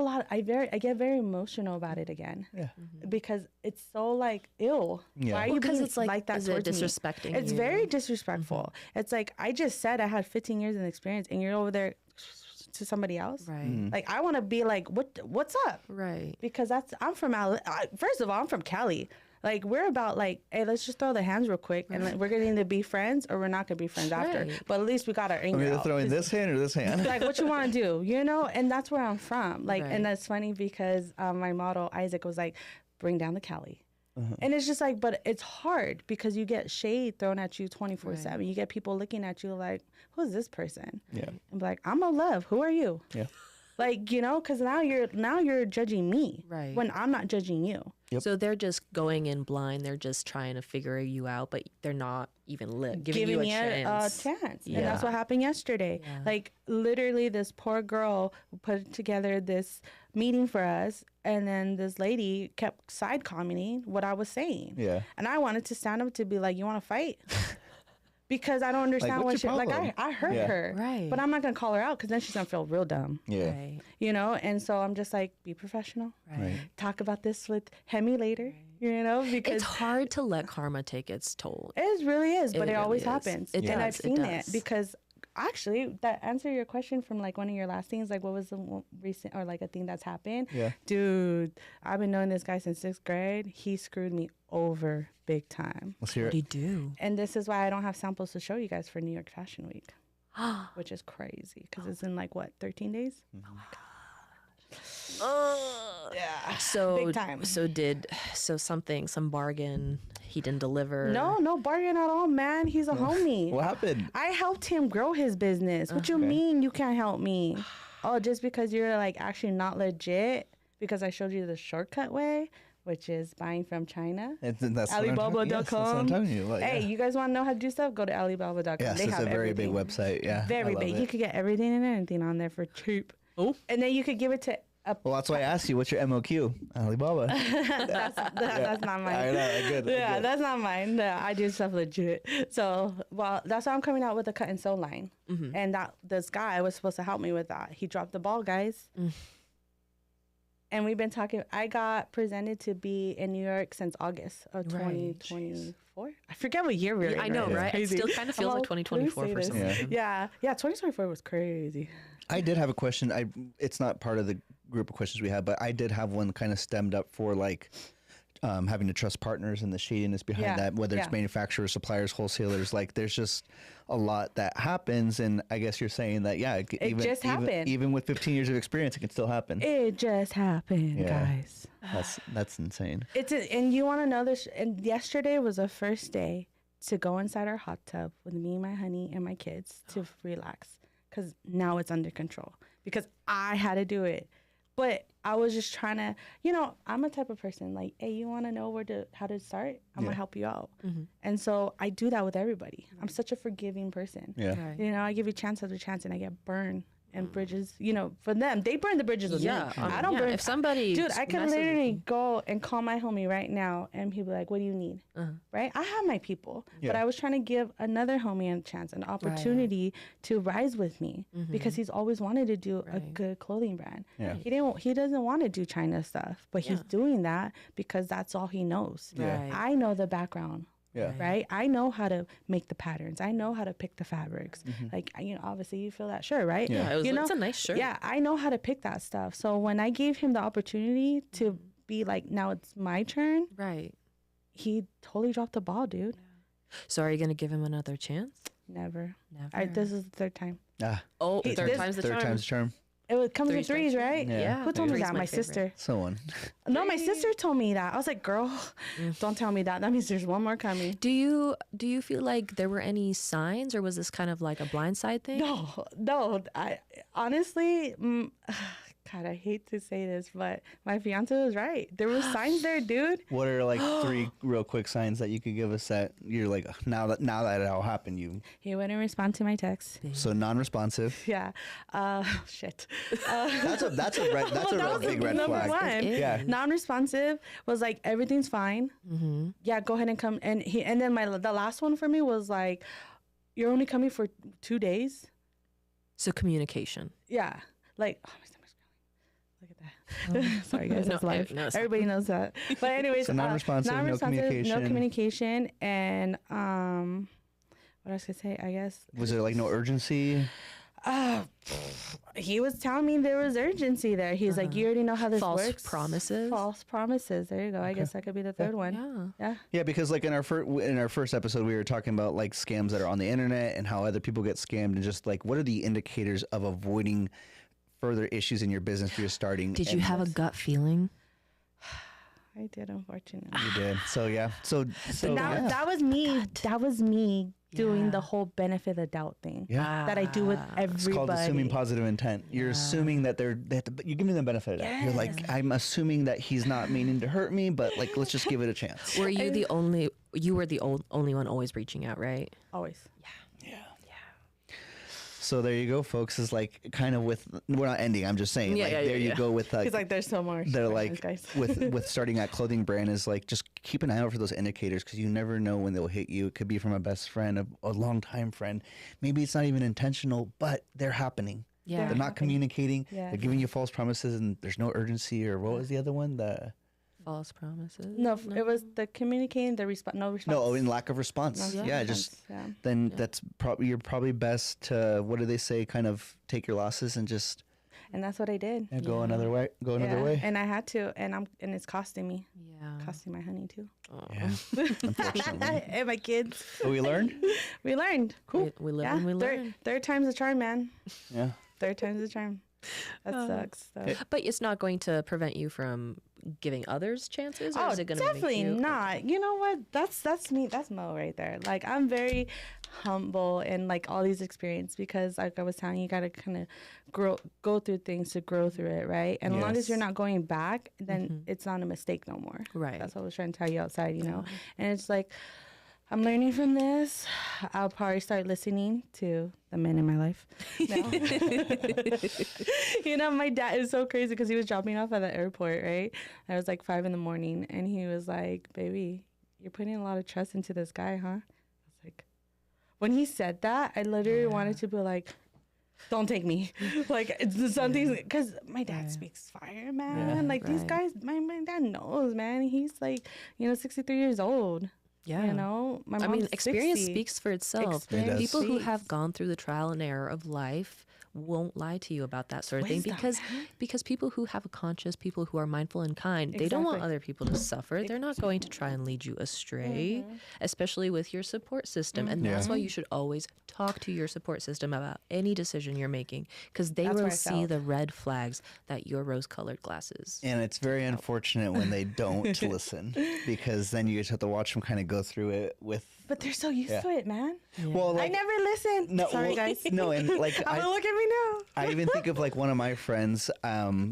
very emotional about it again. Yeah. Because it's so like ill. Yeah. Why are Well, you because being it's like, that is it towards me? disrespecting It's you? very disrespectful. It's like I just said I had 15 years of experience, and you're over there to somebody else. Right. Like I want to be like, what's up? Right. Because I'm from first of all, I'm from Cali. Like we're about like, hey, let's just throw the hands real quick, and like, we're getting to be friends, or we're not gonna be friends after. Right. But at least we got our I'm anger either out. throwing this hand or this hand. Like what you want to do, you know? And that's where I'm from. Like, Right. and that's funny because my model Isaac was like, bring down the Cali. And it's just like, but it's hard because you get shade thrown at you 24/7. You get people looking at you like, who's this person? Yeah. And be like, I'm a love. Who are you? Yeah. Like, you know, because now you're judging me, Right. when I'm not judging you. Yep. So they're just going in blind. They're just trying to figure you out, but they're not even giving you a chance. And Yeah. that's what happened yesterday. Yeah. Like literally this poor girl put together this meeting for us, and then this lady kept side commenting what I was saying. Yeah. And I wanted to stand up to be like, you want to fight? Because I don't understand what's what she your like. problem? I hurt Yeah. her, Right. but I'm not gonna call her out because then she's gonna feel real dumb, Yeah. Right. you know. And so I'm just like, be professional. Right. Talk about this with Hemi later, you know, because It's hard to let karma take its toll. it really is, but It it always really is. happens. It And I've does, it seen it does. because actually that answer your question from like one of your last things, like what was the recent or like a thing that's happened? Yeah. Dude, I've been knowing this guy since 6th grade. He screwed me over big time. Let's hear What do it. you do? And this is why I don't have samples to show you guys for New York Fashion Week, which is crazy because it's in like what, 13 days? Yeah. So Big time. some bargain he didn't deliver. No bargain at all, man. He's a homie. What happened? I helped him grow his business. What you mean you can't help me? Oh, just because you're like actually not legit because I showed you the shortcut way, which is buying from China. That's what I'm talking- yes, that's what I'm Alibaba.com. telling you. Like, Hey, yeah. you guys want to know how to do stuff? Go to Alibaba.com. Yes, They it's have a very everything. big website. Yeah. I Very love big. it. You could get everything and anything on there for cheap. Oh. And then you could give it to a Well, that's why I asked you, what's your MOQ? Alibaba. that's not mine. I know. Good. Yeah, good. that's not mine. No, I do stuff legit. So, well, that's why I'm coming out with a cut and sew line. And that this guy was supposed to help me with that. He dropped the ball, guys. And we've been talking. I got presented to be in New York since August of Right. 2024. I forget what year we were in. I know, It's right? It crazy. still kind of feels I'm like all, let me 2024 say for this. some Yeah. reason. Yeah, 2024 was crazy. I did have a question. It's not part of the group of questions we have, but I did have one kind of stemmed up for like having to trust partners and the shadiness behind Yeah, that, whether it's yeah. manufacturers, suppliers, wholesalers. Like there's just a lot that happens, and I guess you're saying that just happened. Even with 15 years of experience, it can still happen. It just happened, Yeah. guys. That's insane. And you want to know this? And yesterday was the first day to go inside our hot tub with me and my honey and my kids to relax because now it's under control because I had to do it. But I was just trying to, you know, I'm a type of person like, hey, you want to know how to start? I'm gonna help you out. And so I do that with everybody. I'm such a forgiving person. Yeah. Right. You know, I give you chance after chance, and I get burned. And bridges, you know, for them, they burn the bridges with Yeah, me. I don't yeah, burn. if somebody dude, I could messes with literally me. go and call my homie right now, and he'd be like, "What do you need?" Right? I have my people, but Yeah. I was trying to give another homie a chance, an opportunity to rise with me because he's always wanted to do a Right. good clothing brand. Yeah. He doesn't want to do China stuff, but he's Yeah. doing that because that's all he knows. Yeah. Right. I know the background. Yeah. Right. I know how to make the patterns. I know how to pick the fabrics. Like, you know, obviously you feel that, sure, right? Yeah. Yeah, You it's a nice shirt. Yeah, I know how to pick that stuff. So when I gave him the opportunity to be like, now it's my turn, Right. he totally dropped the ball, dude. So are you gonna give him another chance? Never. Never. This is the third time. Ah, Oh, He- third this- time's the third charm. time's the charm. It comes Three with threes, strikes, right? Yeah. Who told me Three's that? my My favorite. sister. Someone. No, my sister told me that. I was like, girl, don't tell me that. That means there's one more coming. Do you feel like there were any signs, or was this kind of like a blindside thing? No. I honestly, God, I hate to say this, but my fiance was right. There were signs there, dude. What are like 3 real quick signs that you could give us that you're like, "Ugh, now that it all happened, you He wouldn't respond to my text. so non-responsive. Yeah. Shit. That's a That real was big red number flag. one. Yeah. Non-responsive was like everything's fine. Mm-hmm. Yeah, go ahead and come. And then the last one for me was like, you're only coming for 2 days. So communication. Yeah, like oh my stomach's growling. Look at that. Sorry guys, No, that's live. no, it's Everybody knows that. But anyways, So non-responsive, no communication. no communication, and what else could I say? I guess Was there like no urgency? he was telling me there was urgency there. He's like, you already know how this False works. promises. False promises. There you go. I guess that could be the third one. Yeah. Yeah. Yeah, because like in our first episode, we were talking about like scams that are on the internet and how other people get scammed, and just like what are the indicators of avoiding further issues in your business if you're starting. Did you And have a gut feeling? I did, unfortunately. You did. So yeah. So yeah. That was me. That was me doing Yeah. the whole benefit of the doubt thing. Yeah. That I do with It's called everybody. assuming positive intent. You're assuming that you're giving them the benefit of that. You're like, I'm assuming that he's not meaning to hurt me, but like, let's just give it a chance. Were you the only? You were the only one always reaching out, right? Always. So there you go, folks. Is like kind of with, we're not ending. I'm just saying, Yeah, like yeah, there yeah, you yeah. go with like, He's like, there's so much. they're questions, like guys. with starting that clothing brand is like, just keep an eye out for those indicators, because you never know when they'll hit you. It could be from a best friend, a longtime friend. Maybe it's not even intentional, but they're happening. Yeah. They're not communicating. Yeah. They're giving you false promises, and there's no urgency. Or what was the other one? False promises. No, it was the communicating, the response, no response. No, in lack of response. No Yeah, response, just yeah. then that's probably, you're probably best to, what do they say, kind of take your losses and just And that's what I did. go another way. Go another Yeah, way. And I had to, and it's costing me, Yeah. costing my honey too. Yeah, unfortunately. And my kids. But we learned. We learned. We live and we learn. Third time's a charm, man. Yeah. Third time's a charm. That sucks. So. But it's not going to prevent you from giving others chances, or Oh, is it going to definitely make you? not. You know what? That's me. That's Mo right there. Like, I'm very humble in like all these experiences, because like I was telling you, you gotta kind of go through things to grow through it, right? And as long as you're not going back, then it's not a mistake no more. Right. That's what I was trying to tell you outside, you know. And it's like, I'm learning from this. I'll probably start listening to the men in my life. No. You know, my dad is so crazy because he was dropping off at the airport, right? I was like 5 a.m, and he was like, "Baby, you're putting a lot of trust into this guy, huh?" I was like, when he said that, I literally wanted to be like, "Don't take me." Like, it's something, because my dad speaks fire, man. Like, these guys, my dad knows, man. He's like, 63 years old. Yeah. You know, my I mean, mom's experience 60. speaks for itself. It does. People who have gone through the trial and error of life won't lie to you about that sort of thing, Wisdom, because people who have a conscience, people who are mindful and kind, they don't want Exactly. other people to suffer. They're not going to try and lead you astray, especially with your support system. And that's why you should always talk to your support system about any decision you're making, because they That's will where I see felt. the red flags that your rose-colored glasses. And it's very unfortunate when they don't listen, because then you just have to watch them kind of go through it with. But they're so used to it, man. Well, I like, never listened. no, Sorry, well, guys. No, and like I'm gonna look at me now. I even think of like one of my friends.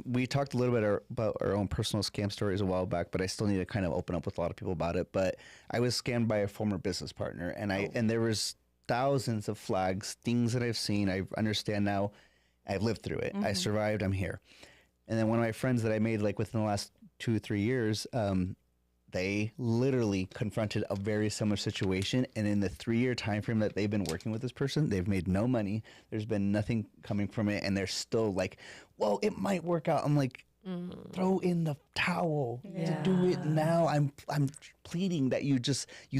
We talked a little bit about our own personal scam stories a while back, but I still need to kind of open up with a lot of people about it. But I was scammed by a former business partner, and and there was thousands of flags, things that I've seen. I understand now. I've lived through it. I survived. I'm here. And then one of my friends that I made like within the last 2 or 3 years, they literally confronted a very similar situation, and in the 3-year time frame that they've been working with this person, they've made no money. There's been nothing coming from it, and they're still like, well, it might work out. I'm like, throw in the towel to do it now. I'm pleading that you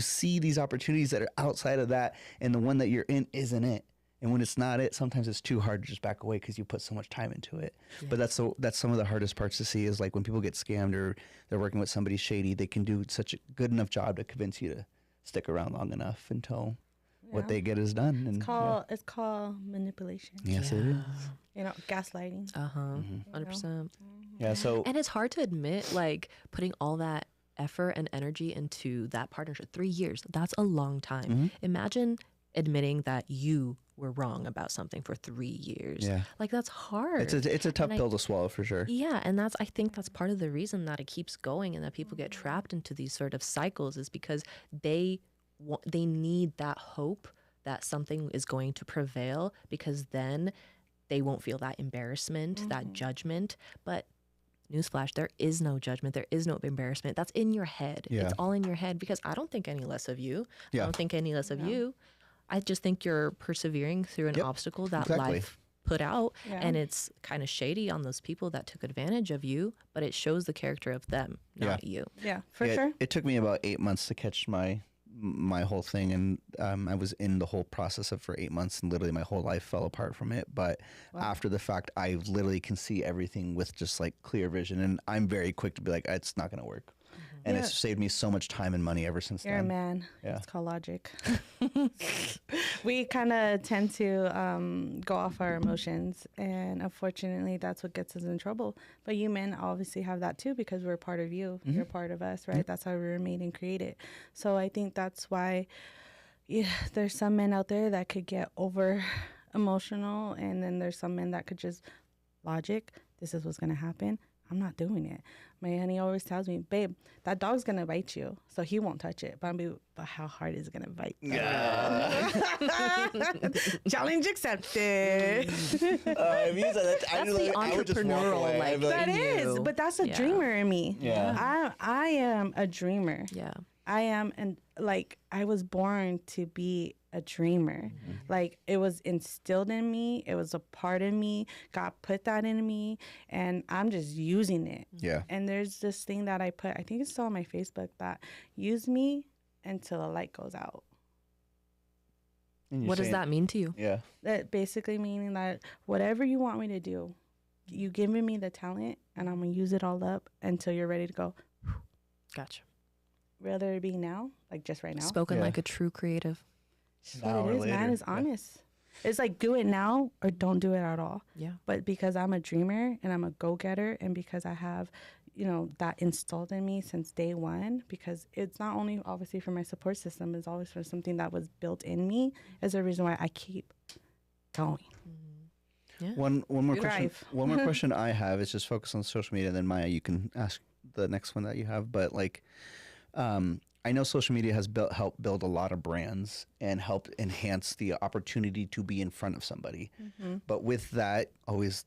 see these opportunities that are outside of that, and the one that you're in isn't it. And when it's not it, sometimes it's too hard to just back away because you put so much time into it. Yeah. But that's some of the hardest parts to see, is like when people get scammed or they're working with somebody shady, they can do such a good enough job to convince you to stick around long enough until what they get is done. And It's called manipulation. yes, it is. You know, gaslighting. 100%. Yeah. So And it's hard to admit, like, putting all that effort and energy into that partnership. 3 years, that's a long time. Imagine admitting that you were wrong about something for 3 years. Yeah. Like, that's hard. it's a tough pill to swallow for sure. Yeah, and I think that's part of the reason that it keeps going and that people get trapped into these sort of cycles, is because they need that hope that something is going to prevail, because then they won't feel that embarrassment, that judgment. But newsflash, there is no judgment. There is no embarrassment. That's in your head. Yeah. It's all in your head, because I don't think any less of you. Yeah. I don't think any less of you. I just think you're persevering through an obstacle that life put out. Yeah. And it's kind of shady on those people that took advantage of you, but it shows the character of them, not you. Yeah, for sure. It took me about 8 months to catch my whole thing, and I was in the whole process of for 8 months, and literally my whole life fell apart from it. But after the fact, I literally can see everything with just like clear vision, and I'm very quick to be like, it's not going to work. And it's saved me so much time and money ever since You're then. a man. Yeah. It's called logic. We kind of tend to go off our emotions, and unfortunately, that's what gets us in trouble. But you men obviously have that too, because we're part of you. You're part of us, right? That's how we were made and created. So I think that's why there's some men out there that could get over emotional, and then there's some men that could just logic. This is what's going to happen. I'm not doing it. My honey always tells me, babe, that dog's going to bite you, so he won't touch it. But how hard is it going to bite? Yeah. Challenge accepted. It means That's the entrepreneurial, like, That in is, you. but that's a dreamer in me. Yeah. I am a dreamer. Yeah. I am, and like, I was born to be a dreamer. Like, it was instilled in me. It was a part of me. God put that in me, and I'm just using it. Yeah. And there's this thing that I put, I think it's still on my Facebook, that use me until the light goes out. What does that mean to you? Yeah. That basically meaning that whatever you want me to do, you giving me the talent, and I'm gonna use it all up until you're ready to go. Gotcha. Whether it be now, like just right now. Spoken like a true creative. It's Now what or it is, man. later. It's honest. It's like, do it now or don't do it at all. Yeah. But because I'm a dreamer and I'm a go-getter, and because I have, that installed in me since day one, because it's not only obviously for my support system, it's always for something that was built in me, is the reason why I keep going. Yeah. One more question. Drive. One more question I have is just focus on social media, and then Maya, you can ask the next one that you have. But like, I know social media has helped build a lot of brands and helped enhance the opportunity to be in front of somebody. But with that,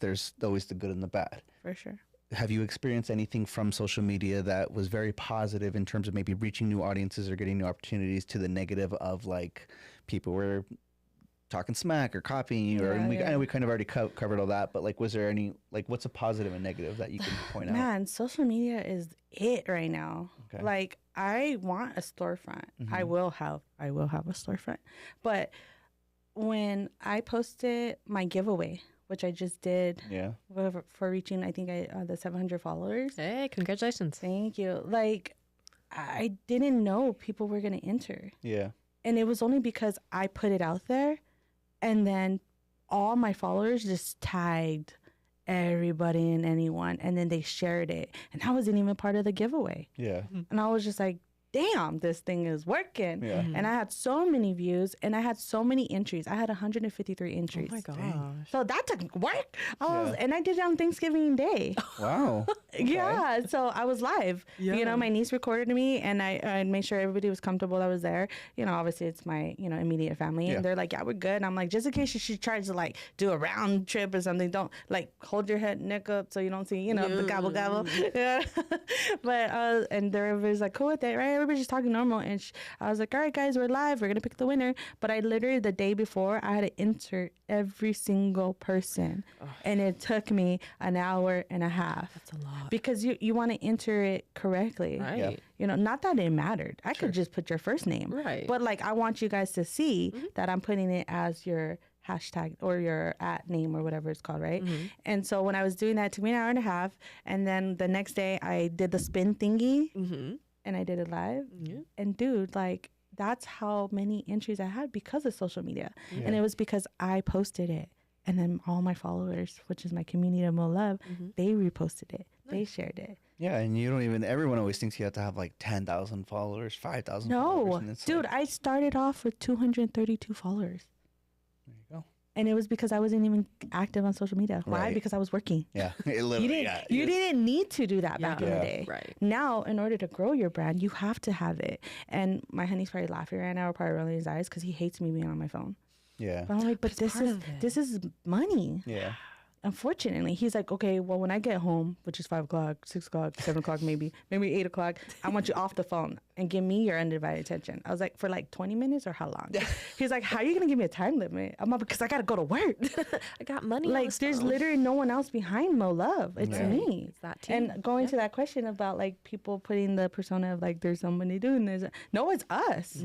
there's always the good and the bad. For sure. Have you experienced anything from social media that was very positive in terms of maybe reaching new audiences or getting new opportunities, to the negative of like people were talking smack or copying you? I know we kind of already covered all that, but like, was there any, like, what's a positive and negative that you can point out? Man, social media is it right now. Okay. Like, I want a storefront. I will have a storefront. But when I posted my giveaway, which I just did for reaching, I think the 700 followers. Hey, congratulations. Thank you. Like, I didn't know people were going to enter. Yeah. And it was only because I put it out there, and then all my followers just tagged everybody and anyone, and then they shared it, and I wasn't even part of the giveaway. Yeah. And I was just like, damn, this thing is working. Yeah. And I had so many views, and I had so many entries. I had 153 entries. Oh my gosh. So that took work. And I did it on Thanksgiving Day. Wow. Yeah, so I was live. My niece recorded me, and I made sure everybody was comfortable that was there. Obviously it's my, immediate family. And they're like, yeah, we're good. And I'm like, just in case she tries to like do a round trip or something, don't like hold your neck up so you don't see, the gobble gobble. Yeah. But, and everybody's like, cool with it, right? Everybody's just talking normal. And I was like, all right, guys, we're live. We're going to pick the winner. But I literally, the day before, I had to enter every single person. And it took me an hour and a half. That's a lot. Because you want to enter it correctly. Right. Not that it mattered. I could just put your first name. Right. But like, I want you guys to see that I'm putting it as your hashtag or your @ name or whatever it's called, right? And so when I was doing that, it took me an hour and a half. And then the next day I did the spin thingy and I did it live. And dude, like, That's how many entries I had because of social media. Yeah. And it was because I posted it. And then all my followers, which is my community of Mo Love, they reposted it. They shared it. Yeah, and you don't even, everyone always thinks you have to have like 10,000 followers, 5,000 followers. No, And it's dude, like, I started off with 232 followers. there you go. And it was because I wasn't even active on social media. Why? Right. Because I was working. Yeah, it literally, You didn't, yeah, you didn't need to do that back in the Yeah. day. Right. Now, in order to grow your brand, you have to have it. And my honey's probably laughing right now, or probably rolling his eyes because he hates me being on my phone. Yeah, But I'm like, but It's this part is of it. this is money. yeah. Unfortunately, he's like, okay, well, when I get home, which is 5 o'clock, 6 o'clock, 7 o'clock, maybe 8 o'clock, I want you off the phone and give me your undivided attention. I was like, for like 20 minutes or how long? He's like, how are you going to give me a time limit? I'm like, because I got to go to work. I got money. on Like, this there's phone. literally no one else behind Mo Love. It's Yeah. me. It's that team. And going to that question about like people putting the persona of like there's somebody doing this. No, it's us.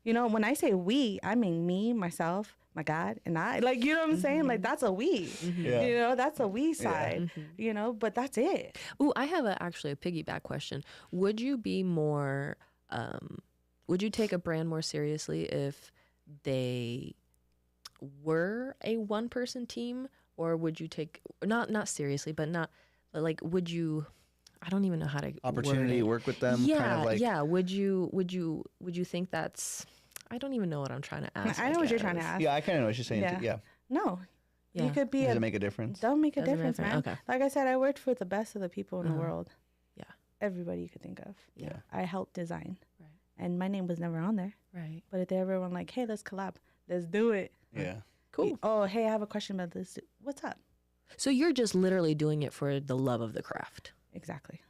You know, when I say we, I mean me, myself, my God, and I. Like, you know what I'm saying? Like, that's a we. Yeah. You know, that's a we side. You know, but that's it. Ooh, I have actually a piggyback question. Would you be more, would you take a brand more seriously if they were a one-person team, or would you take not seriously, but like would you? I don't even know how to Opportunity to word work with them. it. Yeah, kind of like, yeah. Would you think that's? I don't even know what I'm trying to ask. I know what you're trying to guess. ask. Yeah, I kind of know what you're saying. Yeah. Too. Yeah. No. Yeah. You could be Does a it make a difference? don't make a Doesn't difference, matter. man. Okay. Like I said, I worked with the best of the people in the world. Yeah. Everybody you could think of. Yeah. I helped design. Right. And my name was never on there. Right. But if they ever were like, hey, let's collab. Let's do it. Yeah. Cool. Oh, hey, I have a question about this. What's up? So you're just literally doing it for the love of the craft. Exactly.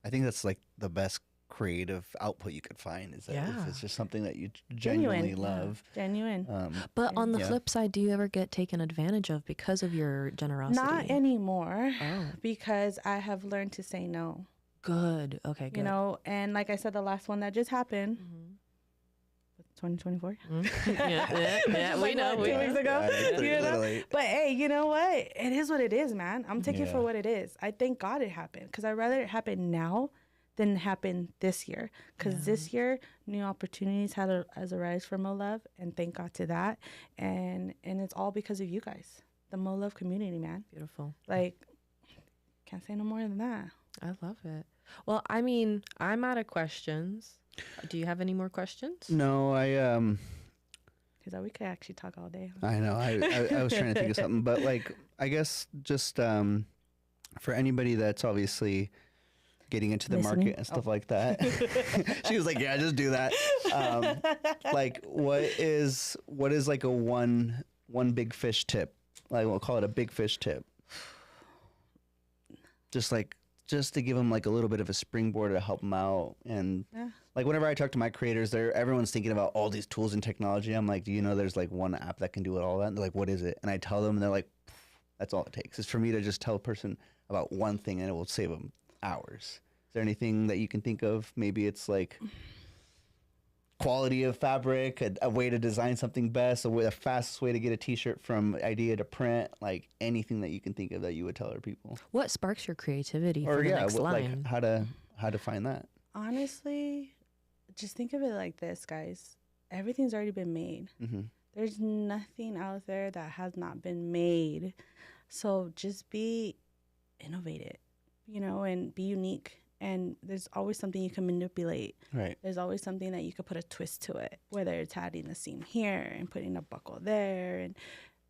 I think that's like the best creative output you could find is that Yeah. if it's just something that you genuinely Genuine. love. Genuine. But on the Yeah. flip side, do you ever get taken advantage of because of your generosity? Not anymore Oh, because I have learned to say no. good. Okay, good. You know, and like I said, the last one that just happened, 2024. yeah, we Like, know. what, We 2 weeks know. ago? Yeah, You know? literally. But hey, you know what? It is what it is, man. I'm taking it for Yeah. what it is. I thank God it happened because I'd rather it happen now than happen this year. Because this year, new opportunities has arise for Mo Love, and thank God to that. And it's all because of you guys, the Mo Love community, man. Beautiful. Like, can't say no more than that. I love it. Well, I mean, I'm out of questions. Do you have any more questions? No, Because we could actually talk all day. I know. I was trying to think of something, but like I guess just for anybody that's obviously getting into the Listening? market and stuff like that. She was like, "Yeah, just do that." Like, what is like a one big fish tip? Like, we'll call it a big fish tip. Just to give them like a little bit of a springboard to help them out. And Yeah. like whenever I talk to my creators, everyone's thinking about all these tools and technology. I'm like, do you know there's like one app that can do it all that? And they're like, what is it? And I tell them, and they're like, that's all it takes. It's for me to just tell a person about one thing, and it will save them hours. Is there anything that you can think of? Maybe it's like quality of fabric, a way to design something best, a fastest way to get a t-shirt from idea to print, like anything that you can think of that you would tell other people. What sparks your creativity Or for the yeah, next line? like how to find that. Honestly, just think of it like this, guys. Everything's already been made. Mm-hmm. There's nothing out there that has not been made. So just be innovative, you know, and be unique. And there's always something you can manipulate. Right. There's always something that you could put a twist to it, whether it's adding a seam here and putting a buckle there. And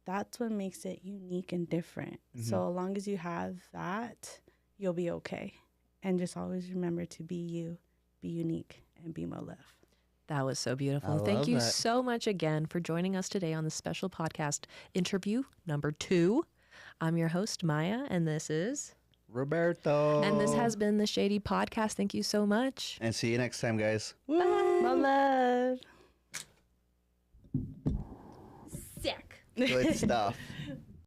that's what makes it unique and different. So as long as you have that, you'll be okay. And just always remember to be you, be unique, and be Mo Love. That was so beautiful. I Thank love you that. so much again for joining us today on the special podcast interview number 2. I'm your host, Maya, and this is... Roberto. And this has been the Shady Podcast. Thank you so much. And see you next time, guys. Mo Love. Sick. Good stuff.